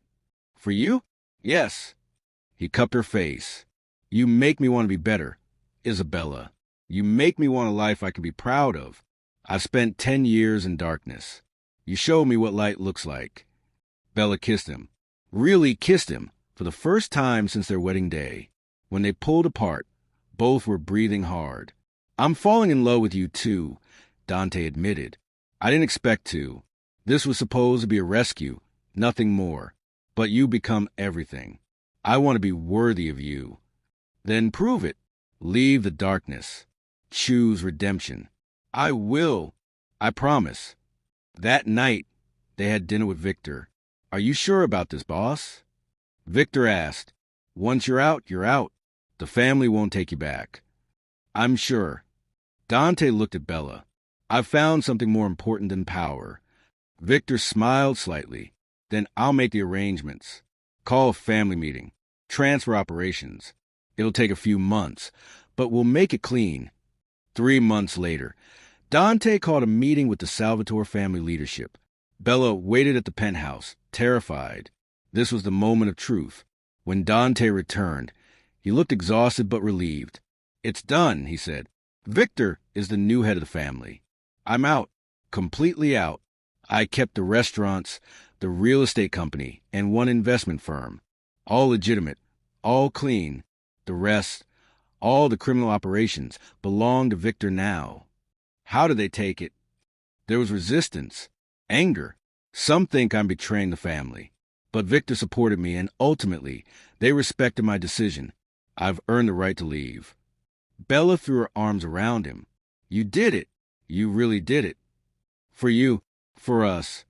For you? Yes. He cupped her face. You make me want to be better, Isabella. You make me want a life I can be proud of. I've spent 10 years in darkness. You showed me what light looks like. Bella kissed him. Really kissed him, for the first time since their wedding day. When they pulled apart, both were breathing hard. I'm falling in love with you too, Dante admitted. I didn't expect to. This was supposed to be a rescue, nothing more. But you become everything. I want to be worthy of you. Then prove it. Leave the darkness. Choose redemption. I will. I promise. That night, they had dinner with Victor. Are you sure about this, boss? Victor asked. Once you're out, you're out. The family won't take you back. I'm sure. Dante looked at Bella. I've found something more important than power. Victor smiled slightly. Then I'll make the arrangements. Call a family meeting. Transfer operations. It'll take a few months, but we'll make it clean. 3 months later, Dante called a meeting with the Salvatore family leadership. Bella waited at the penthouse, terrified. This was the moment of truth. When Dante returned, he looked exhausted but relieved. It's done, he said. Victor is the new head of the family. I'm out, completely out. I kept the restaurants, the real estate company, and one investment firm. All legitimate, all clean. The rest, all the criminal operations, belong to Victor now. How did they take it? There was resistance, anger. Some think I'm betraying the family. But Victor supported me, and ultimately, they respected my decision. I've earned the right to leave. Bella threw her arms around him. You did it. You really did it. For you, for us.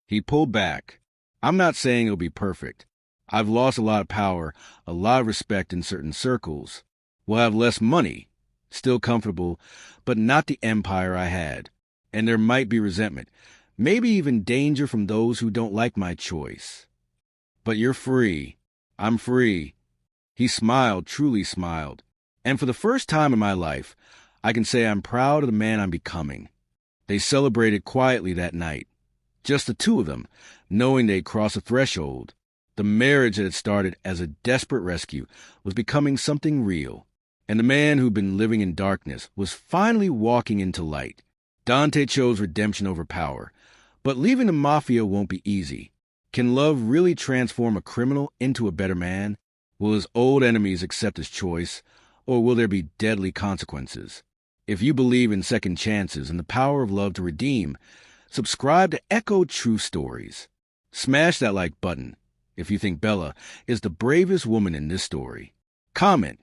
He pulled back. I'm not saying it'll be perfect. I've lost a lot of power, a lot of respect in certain circles. We'll have less money, still comfortable, but not the empire I had. And there might be resentment, maybe even danger from those who don't like my choice. But you're free. I'm free. He smiled, truly smiled. And for the first time in my life, I can say I'm proud of the man I'm becoming. They celebrated quietly that night. Just the two of them, knowing they'd crossed a threshold. The marriage that had started as a desperate rescue was becoming something real. And the man who'd been living in darkness was finally walking into light. Dante chose redemption over power. But leaving the Mafia won't be easy. Can love really transform a criminal into a better man? Will his old enemies accept his choice, or will there be deadly consequences? If you believe in second chances and the power of love to redeem, subscribe to Echo True Stories. Smash that like button if you think Bella is the bravest woman in this story. Comment.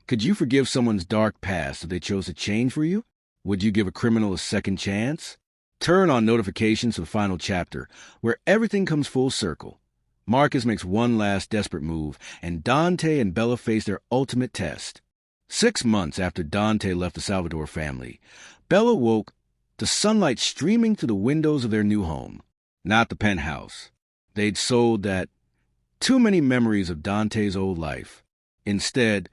Could you forgive someone's dark past if they chose to change for you? Would you give a criminal a second chance? Turn on notifications for the final chapter, where everything comes full circle. Marcus makes one last desperate move, and Dante and Bella face their ultimate test. 6 months after Dante left the Salvador family, Bella woke to sunlight streaming through the windows of their new home. Not the penthouse. They'd sold that. Too many memories of Dante's old life. Instead,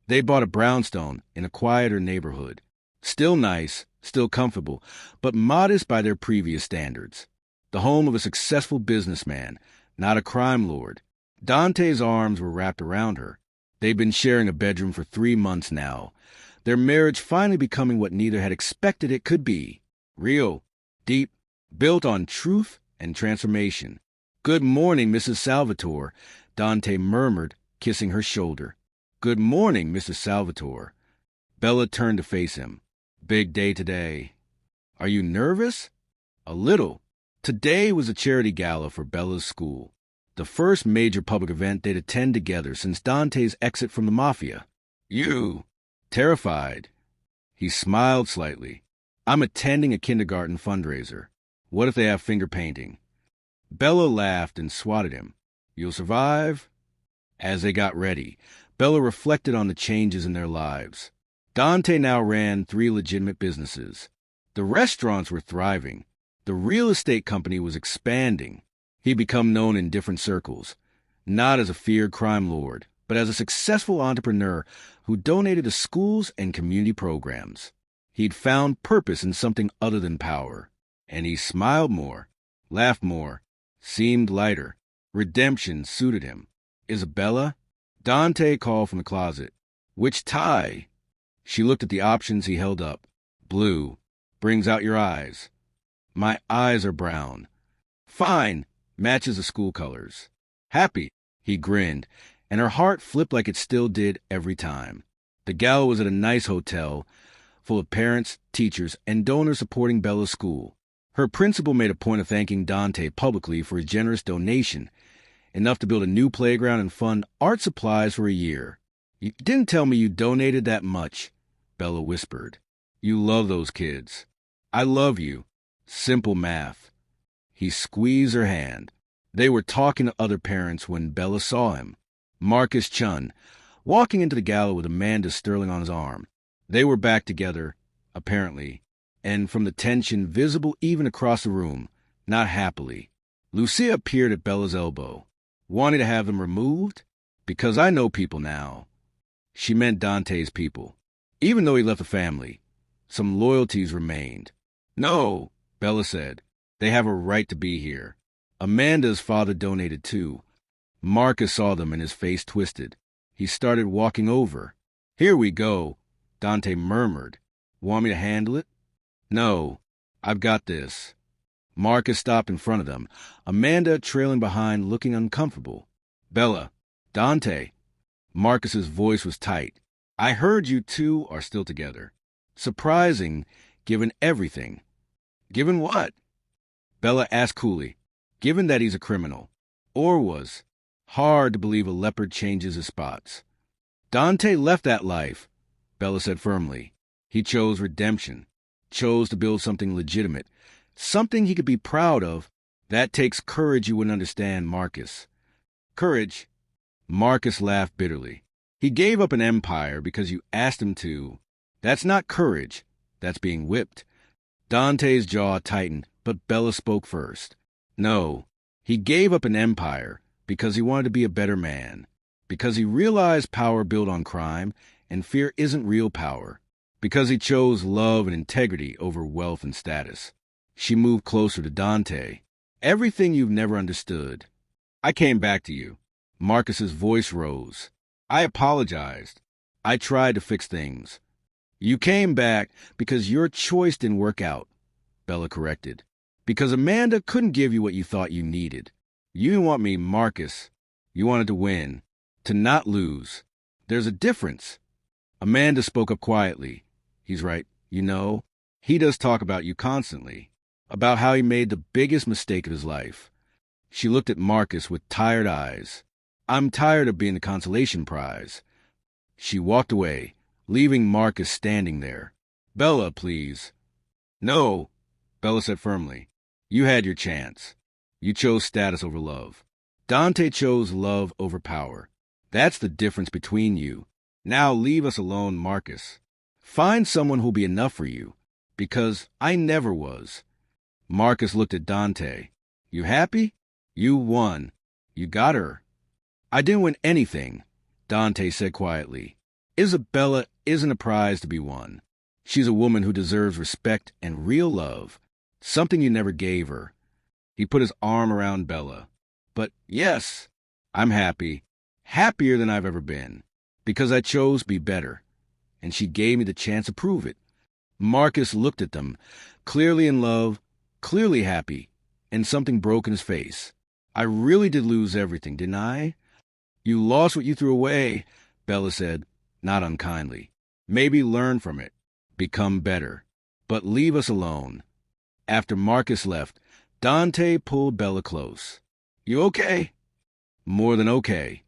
they bought a brownstone in a quieter neighborhood. Still nice, still comfortable, but modest by their previous standards. The home of a successful businessman, not a crime lord. Dante's arms were wrapped around her. They'd been sharing a bedroom for 3 months now, their marriage finally becoming what neither had expected it could be. Real, deep, built on truth and transformation. "Good morning, Mrs. Salvatore," Dante murmured, kissing her shoulder. "Good morning, Mrs. Salvatore." Bella turned to face him. "Big day today." "Are you nervous?" "A little." Today was a charity gala for Bella's school, the first major public event they'd attend together since Dante's exit from the Mafia. "You?" Terrified. He smiled slightly. "I'm attending a kindergarten fundraiser. What if they have finger painting?" Bella laughed and swatted him. "You'll survive?" As they got ready, Bella reflected on the changes in their lives. Dante now ran 3 legitimate businesses. The restaurants were thriving. The real estate company was expanding. He'd become known in different circles, not as a feared crime lord, but as a successful entrepreneur who donated to schools and community programs. He'd found purpose in something other than power. And he smiled more, laughed more, seemed lighter. Redemption suited him. "Isabella?" Dante called from the closet. "Which tie?" She looked at the options he held up. "Blue. Brings out your eyes." "My eyes are brown." "Fine. Matches the school colors." "Happy." He grinned, and her heart flipped like it still did every time. The gala was at a nice hotel, full of parents, teachers, and donors supporting Bella's school. Her principal made a point of thanking Dante publicly for his generous donation, enough to build a new playground and fund art supplies for a year. "You didn't tell me you donated that much," Bella whispered. "You love those kids." "I love you." Simple math. He squeezed her hand. They were talking to other parents when Bella saw him. Marcus Chun, walking into the gala with Amanda Sterling on his arm. They were back together, apparently, and from the tension visible even across the room, not happily. Lucia appeared at Bella's elbow. "Wanting to have them removed? Because I know people now." She meant Dante's people. Even though he left the family, some loyalties remained. "No," Bella said. "They have a right to be here." Amanda's father donated too. Marcus saw them and his face twisted. He started walking over. "Here we go," Dante murmured. "Want me to handle it?" "No, I've got this." Marcus stopped in front of them, Amanda trailing behind, looking uncomfortable. "Bella, Dante." Marcus's voice was tight. "I heard you two are still together." Surprising, given everything. "Given what?" Bella asked coolly. "Given that he's a criminal. Or was. Hard to believe a leopard changes his spots." "Dante left that life," Bella said firmly. "He chose redemption. Chose to build something legitimate. Something he could be proud of. That takes courage you wouldn't understand, Marcus." "Courage?" Marcus laughed bitterly. "He gave up an empire because you asked him to. That's not courage. That's being whipped." Dante's jaw tightened, but Bella spoke first. "No, he gave up an empire because he wanted to be a better man. Because he realized power built on crime, and fear isn't real power. Because he chose love and integrity over wealth and status." She moved closer to Dante. "Everything you've never understood. I came back to you." Marcus's voice rose. "I apologized. I tried to fix things." "You came back because your choice didn't work out," Bella corrected. "Because Amanda couldn't give you what you thought you needed. You didn't want me, Marcus. You wanted to win. To not lose. There's a difference." Amanda spoke up quietly. "He's right. You know, he does talk about you constantly. About how he made the biggest mistake of his life." She looked at Marcus with tired eyes. "I'm tired of being the consolation prize." She walked away, leaving Marcus standing there. "Bella, please." "No," Bella said firmly. "You had your chance. You chose status over love. Dante chose love over power. That's the difference between you. Now leave us alone, Marcus. Find someone who'll be enough for you, because I never was. Marcus looked at Dante. You happy? You won. You got her. I didn't win anything, Dante said quietly. Isabella isn't a prize to be won. She's a woman who deserves respect and real love, something you never gave her. He put his arm around Bella. But yes, I'm happy, happier than I've ever been, because I chose to be better, and she gave me the chance to prove it. Marcus looked at them, clearly in love, clearly happy, and something broke in his face. I really did lose everything, didn't I? You lost what you threw away, Bella said, not unkindly. Maybe learn from it, become better, but leave us alone. After Marcus left, Dante pulled Bella close. You okay? More than okay.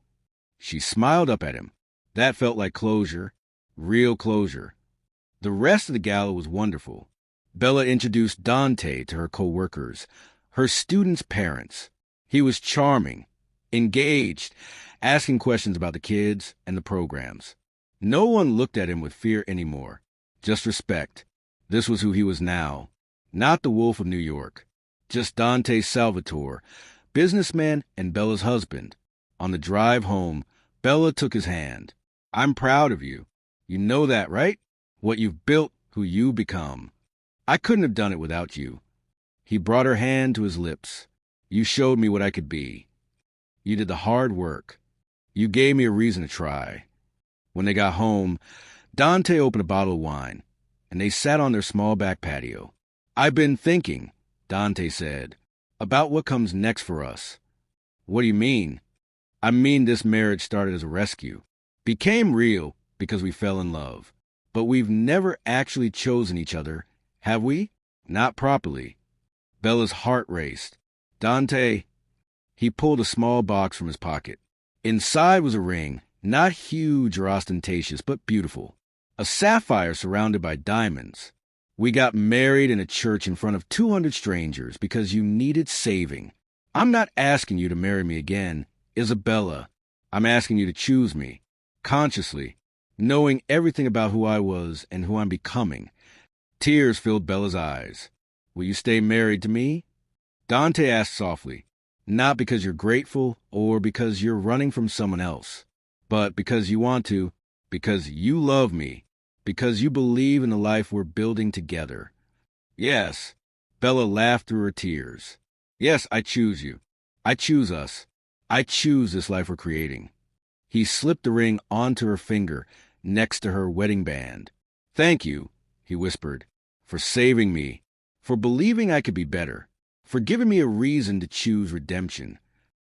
She smiled up at him. That felt like closure, real closure. The rest of the gala was wonderful. Bella introduced Dante to her co-workers, her students' parents. He was charming, engaged, asking questions about the kids and the programs. No one looked at him with fear anymore, just respect. This was who he was now, not the Wolf of New York, just Dante Salvatore, businessman and Bella's husband. On the drive home, Bella took his hand. I'm proud of you. You know that, right? What you've built, who you become. I couldn't have done it without you. He brought her hand to his lips. You showed me what I could be. You did the hard work. You gave me a reason to try. When they got home, Dante opened a bottle of wine, and they sat on their small back patio. I've been thinking, Dante said, about what comes next for us. What do you mean? I mean this marriage started as a rescue. Became real because we fell in love. But we've never actually chosen each other, have we? Not properly. Bella's heart raced. Dante, he pulled a small box from his pocket. Inside was a ring, not huge or ostentatious, but beautiful. A sapphire surrounded by diamonds. We got married in a church in front of 200 strangers because you needed saving. I'm not asking you to marry me again, Isabella. I'm asking you to choose me, consciously, knowing everything about who I was and who I'm becoming. Tears filled Bella's eyes. Will you stay married to me? Dante asked softly, not because you're grateful or because you're running from someone else, but because you want to, because you love me, because you believe in the life we're building together. Yes, Bella laughed through her tears. Yes, I choose you. I choose us. I choose this life we're creating. He slipped the ring onto her finger next to her wedding band. Thank you, he whispered, for saving me, for believing I could be better, for giving me a reason to choose redemption.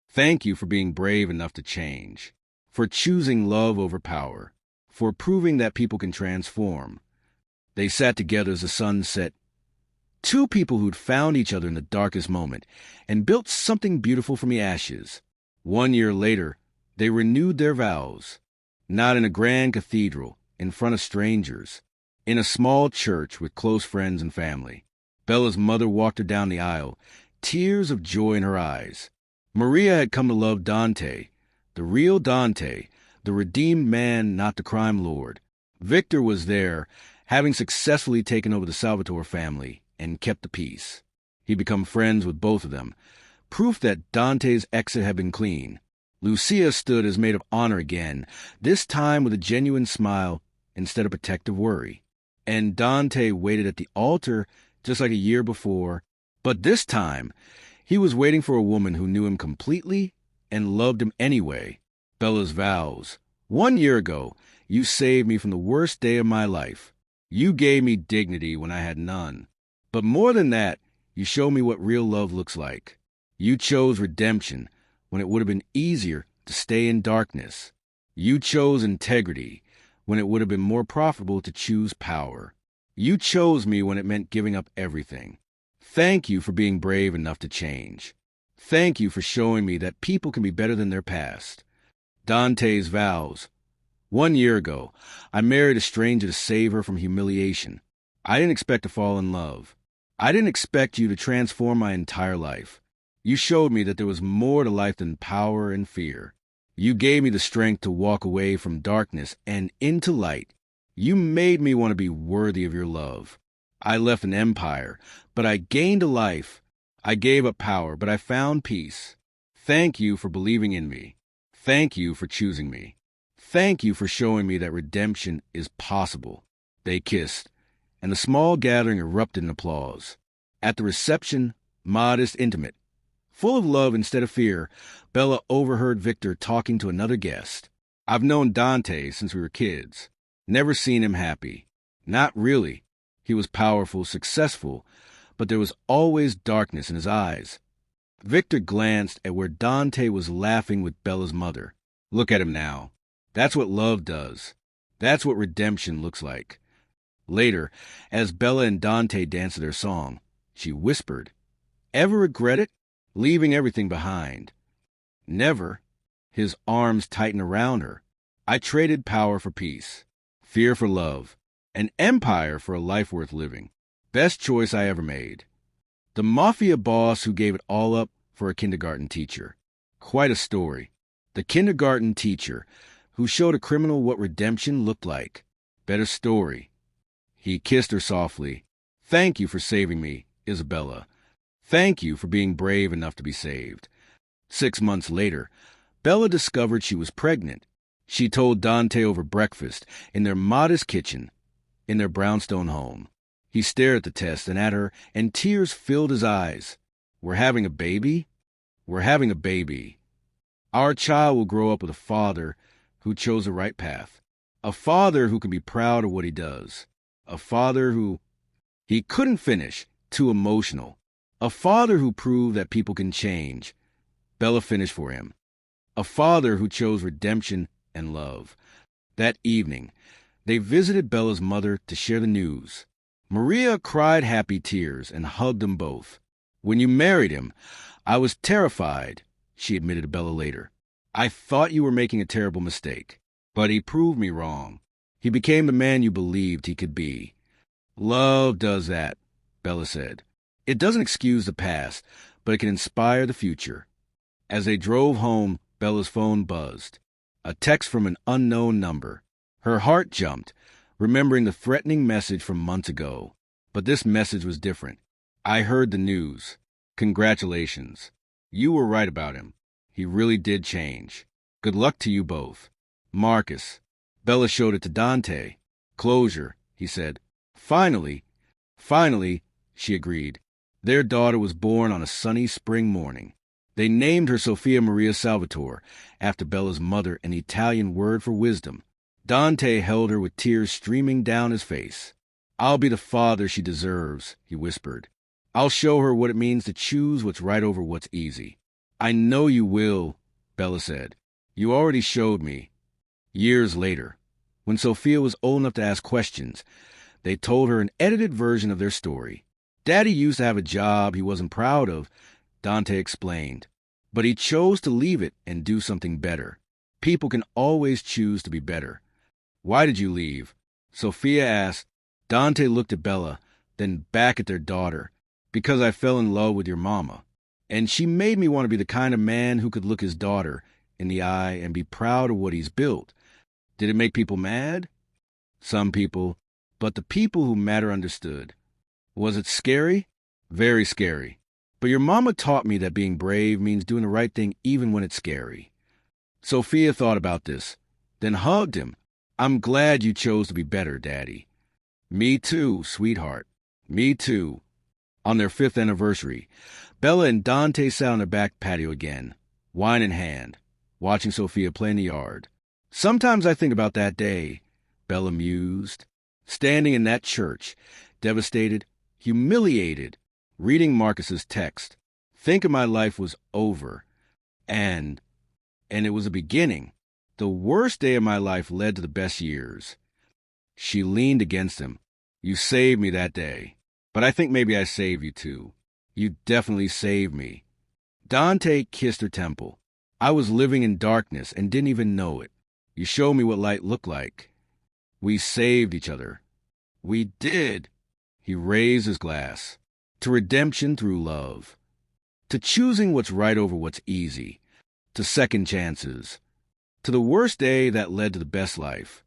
Thank you for being brave enough to change, for choosing love over power, for proving that people can transform. They sat together as the sun set. Two people who'd found each other in the darkest moment and built something beautiful from the ashes. 1 year later, they renewed their vows, not in a grand cathedral, in front of strangers, in a small church with close friends and family. Bella's mother walked her down the aisle, tears of joy in her eyes. Maria had come to love Dante, the real Dante, the redeemed man, not the crime lord. Victor was there, having successfully taken over the Salvatore family and kept the peace. He'd become friends with both of them, proof that Dante's exit had been clean. Lucia stood as maid of honor again, this time with a genuine smile instead of protective worry. And Dante waited at the altar just like a year before, but this time he was waiting for a woman who knew him completely and loved him anyway. Bella's vows. 1 year ago, you saved me from the worst day of my life. You gave me dignity when I had none. But more than that, you showed me what real love looks like. You chose redemption when it would have been easier to stay in darkness. You chose integrity when it would have been more profitable to choose power. You chose me when it meant giving up everything. Thank you for being brave enough to change. Thank you for showing me that people can be better than their past. Dante's vows. 1 year ago, I married a stranger to save her from humiliation. I didn't expect to fall in love. I didn't expect you to transform my entire life. You showed me that there was more to life than power and fear. You gave me the strength to walk away from darkness and into light. You made me want to be worthy of your love. I left an empire, but I gained a life. I gave up power, but I found peace. Thank you for believing in me. Thank you for choosing me. Thank you for showing me that redemption is possible. They kissed, and the small gathering erupted in applause. At the reception, modest, intimate, full of love instead of fear, Bella overheard Victor talking to another guest. I've known Dante since we were kids. Never seen him happy. Not really. He was powerful, successful, but there was always darkness in his eyes. Victor glanced at where Dante was laughing with Bella's mother. Look at him now. That's what love does. That's what redemption looks like. Later, as Bella and Dante danced their song, she whispered, "Ever regret it? Leaving everything behind?" "Never." His arms tightened around her. "I traded power for peace, fear for love, an empire for a life worth living. Best choice I ever made." The Mafia boss who gave it all up for a kindergarten teacher. Quite a story. The kindergarten teacher who showed a criminal what redemption looked like. Better story. He kissed her softly. "Thank you for saving me, Isabella. Thank you for being brave enough to be saved." 6 months later, Bella discovered she was pregnant. She told Dante over breakfast in their modest kitchen, in their brownstone home. He stared at the test and at her, and tears filled his eyes. "We're having a baby? We're having a baby. Our child will grow up with a father who chose the right path. A father who can be proud of what he does. A father who..." He couldn't finish, too emotional. "A father who proved that people can change." Bella finished for him. "A father who chose redemption and love." That evening, they visited Bella's mother to share the news. Maria cried happy tears and hugged them both. "When you married him, I was terrified," she admitted to Bella later. "I thought you were making a terrible mistake. But he proved me wrong. He became the man you believed he could be." "Love does that," Bella said. "It doesn't excuse the past, but it can inspire the future." As they drove home, Bella's phone buzzed. A text from an unknown number. Her heart jumped, remembering the threatening message from months ago. But this message was different. "I heard the news. Congratulations. You were right about him. He really did change. Good luck to you both. Marcus." Bella showed it to Dante. "Closure," he said. Finally, she agreed. Their daughter was born on a sunny spring morning. They named her Sofia Maria Salvatore, after Bella's mother, an Italian word for wisdom. Dante held her with tears streaming down his face. "I'll be the father she deserves," he whispered. "I'll show her what it means to choose what's right over what's easy." "I know you will," Bella said. "You already showed me." Years later, when Sofia was old enough to ask questions, they told her an edited version of their story. "Daddy used to have a job he wasn't proud of," Dante explained. "But he chose to leave it and do something better. People can always choose to be better." "Why did you leave?" Sofia asked. Dante looked at Bella, then back at their daughter. "Because I fell in love with your mama. And she made me want to be the kind of man who could look his daughter in the eye and be proud of what he's built." "Did it make people mad?" "Some people. But the people who matter understood." "Was it scary?" "Very scary. But your mama taught me that being brave means doing the right thing even when it's scary." Sofia thought about this, then hugged him. "I'm glad you chose to be better, Daddy." "Me too, sweetheart. Me too." On their 5th anniversary, Bella and Dante sat on their back patio again, wine in hand, watching Sofia play in the yard. "Sometimes I think about that day," Bella mused, "standing in that church, devastated, humiliated, reading Marcus's text, thinking my life was over. And it was a beginning. The worst day of my life led to the best years." She leaned against him. "You saved me that day. But I think maybe I saved you too. You definitely saved me." Dante kissed her temple. "I was living in darkness and didn't even know it. You showed me what light looked like. We saved each other." "We did." He raised his glass. "To redemption through love." to choosing what's right over what's easy, to second chances, to the worst day that led to the best life.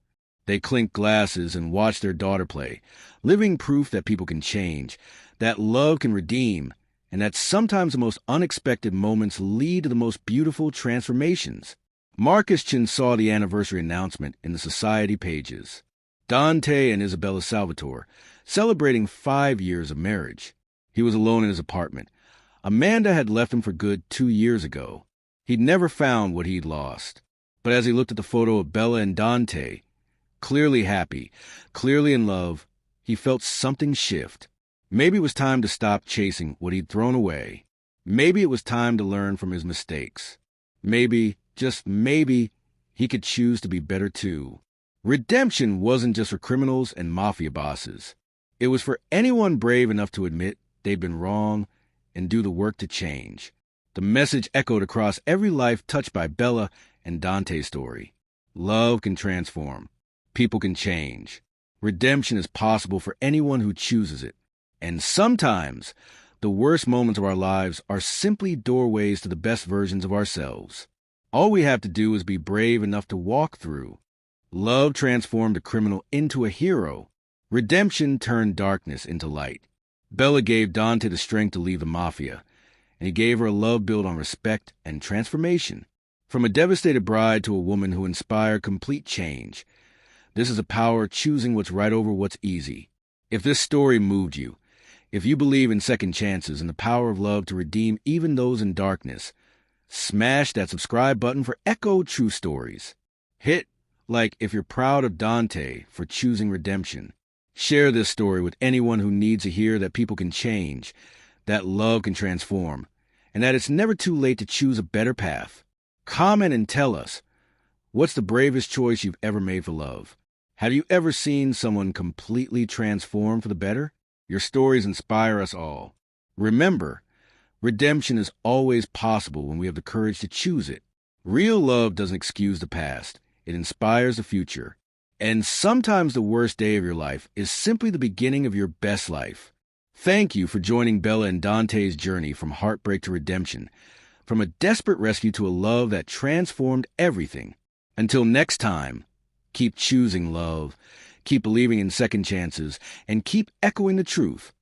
They clinked glasses and watched their daughter play, living proof that people can change, that love can redeem, and that sometimes the most unexpected moments lead to the most beautiful transformations. Marcus Chin saw the anniversary announcement in the society pages. Dante and Isabella Salvatore, celebrating 5 years of marriage. He was alone in his apartment. Amanda had left him for good 2 years ago. He'd never found what he'd lost. But as he looked at the photo of Bella and Dante, clearly happy, clearly in love, he felt something shift. Maybe it was time to stop chasing what he'd thrown away. Maybe it was time to learn from his mistakes. Maybe, just maybe, he could choose to be better too. Redemption wasn't just for criminals and mafia bosses. It was for anyone brave enough to admit they'd been wrong and do the work to change. The message echoed across every life touched by Bella and Dante's story. Love can transform. People can change. Redemption is possible for anyone who chooses it. And sometimes, the worst moments of our lives are simply doorways to the best versions of ourselves. All we have to do is be brave enough to walk through. Love transformed a criminal into a hero. Redemption turned darkness into light. Bella gave Dante the strength to leave the Mafia, and he gave her a love built on respect and transformation. From a devastated bride to a woman who inspired complete change. This is a power choosing what's right over what's easy. If this story moved you, if you believe in second chances and the power of love to redeem even those in darkness, smash that subscribe button for Echo True Stories. Hit like if you're proud of Dante for choosing redemption. Share this story with anyone who needs to hear that people can change, that love can transform, and that it's never too late to choose a better path. Comment and tell us, what's the bravest choice you've ever made for love? Have you ever seen someone completely transform for the better? Your stories inspire us all. Remember, redemption is always possible when we have the courage to choose it. Real love doesn't excuse the past. It inspires the future. And sometimes the worst day of your life is simply the beginning of your best life. Thank you for joining Bella and Dante's journey from heartbreak to redemption, from a desperate rescue to a love that transformed everything. Until next time, keep choosing love, keep believing in second chances, and keep echoing the truth.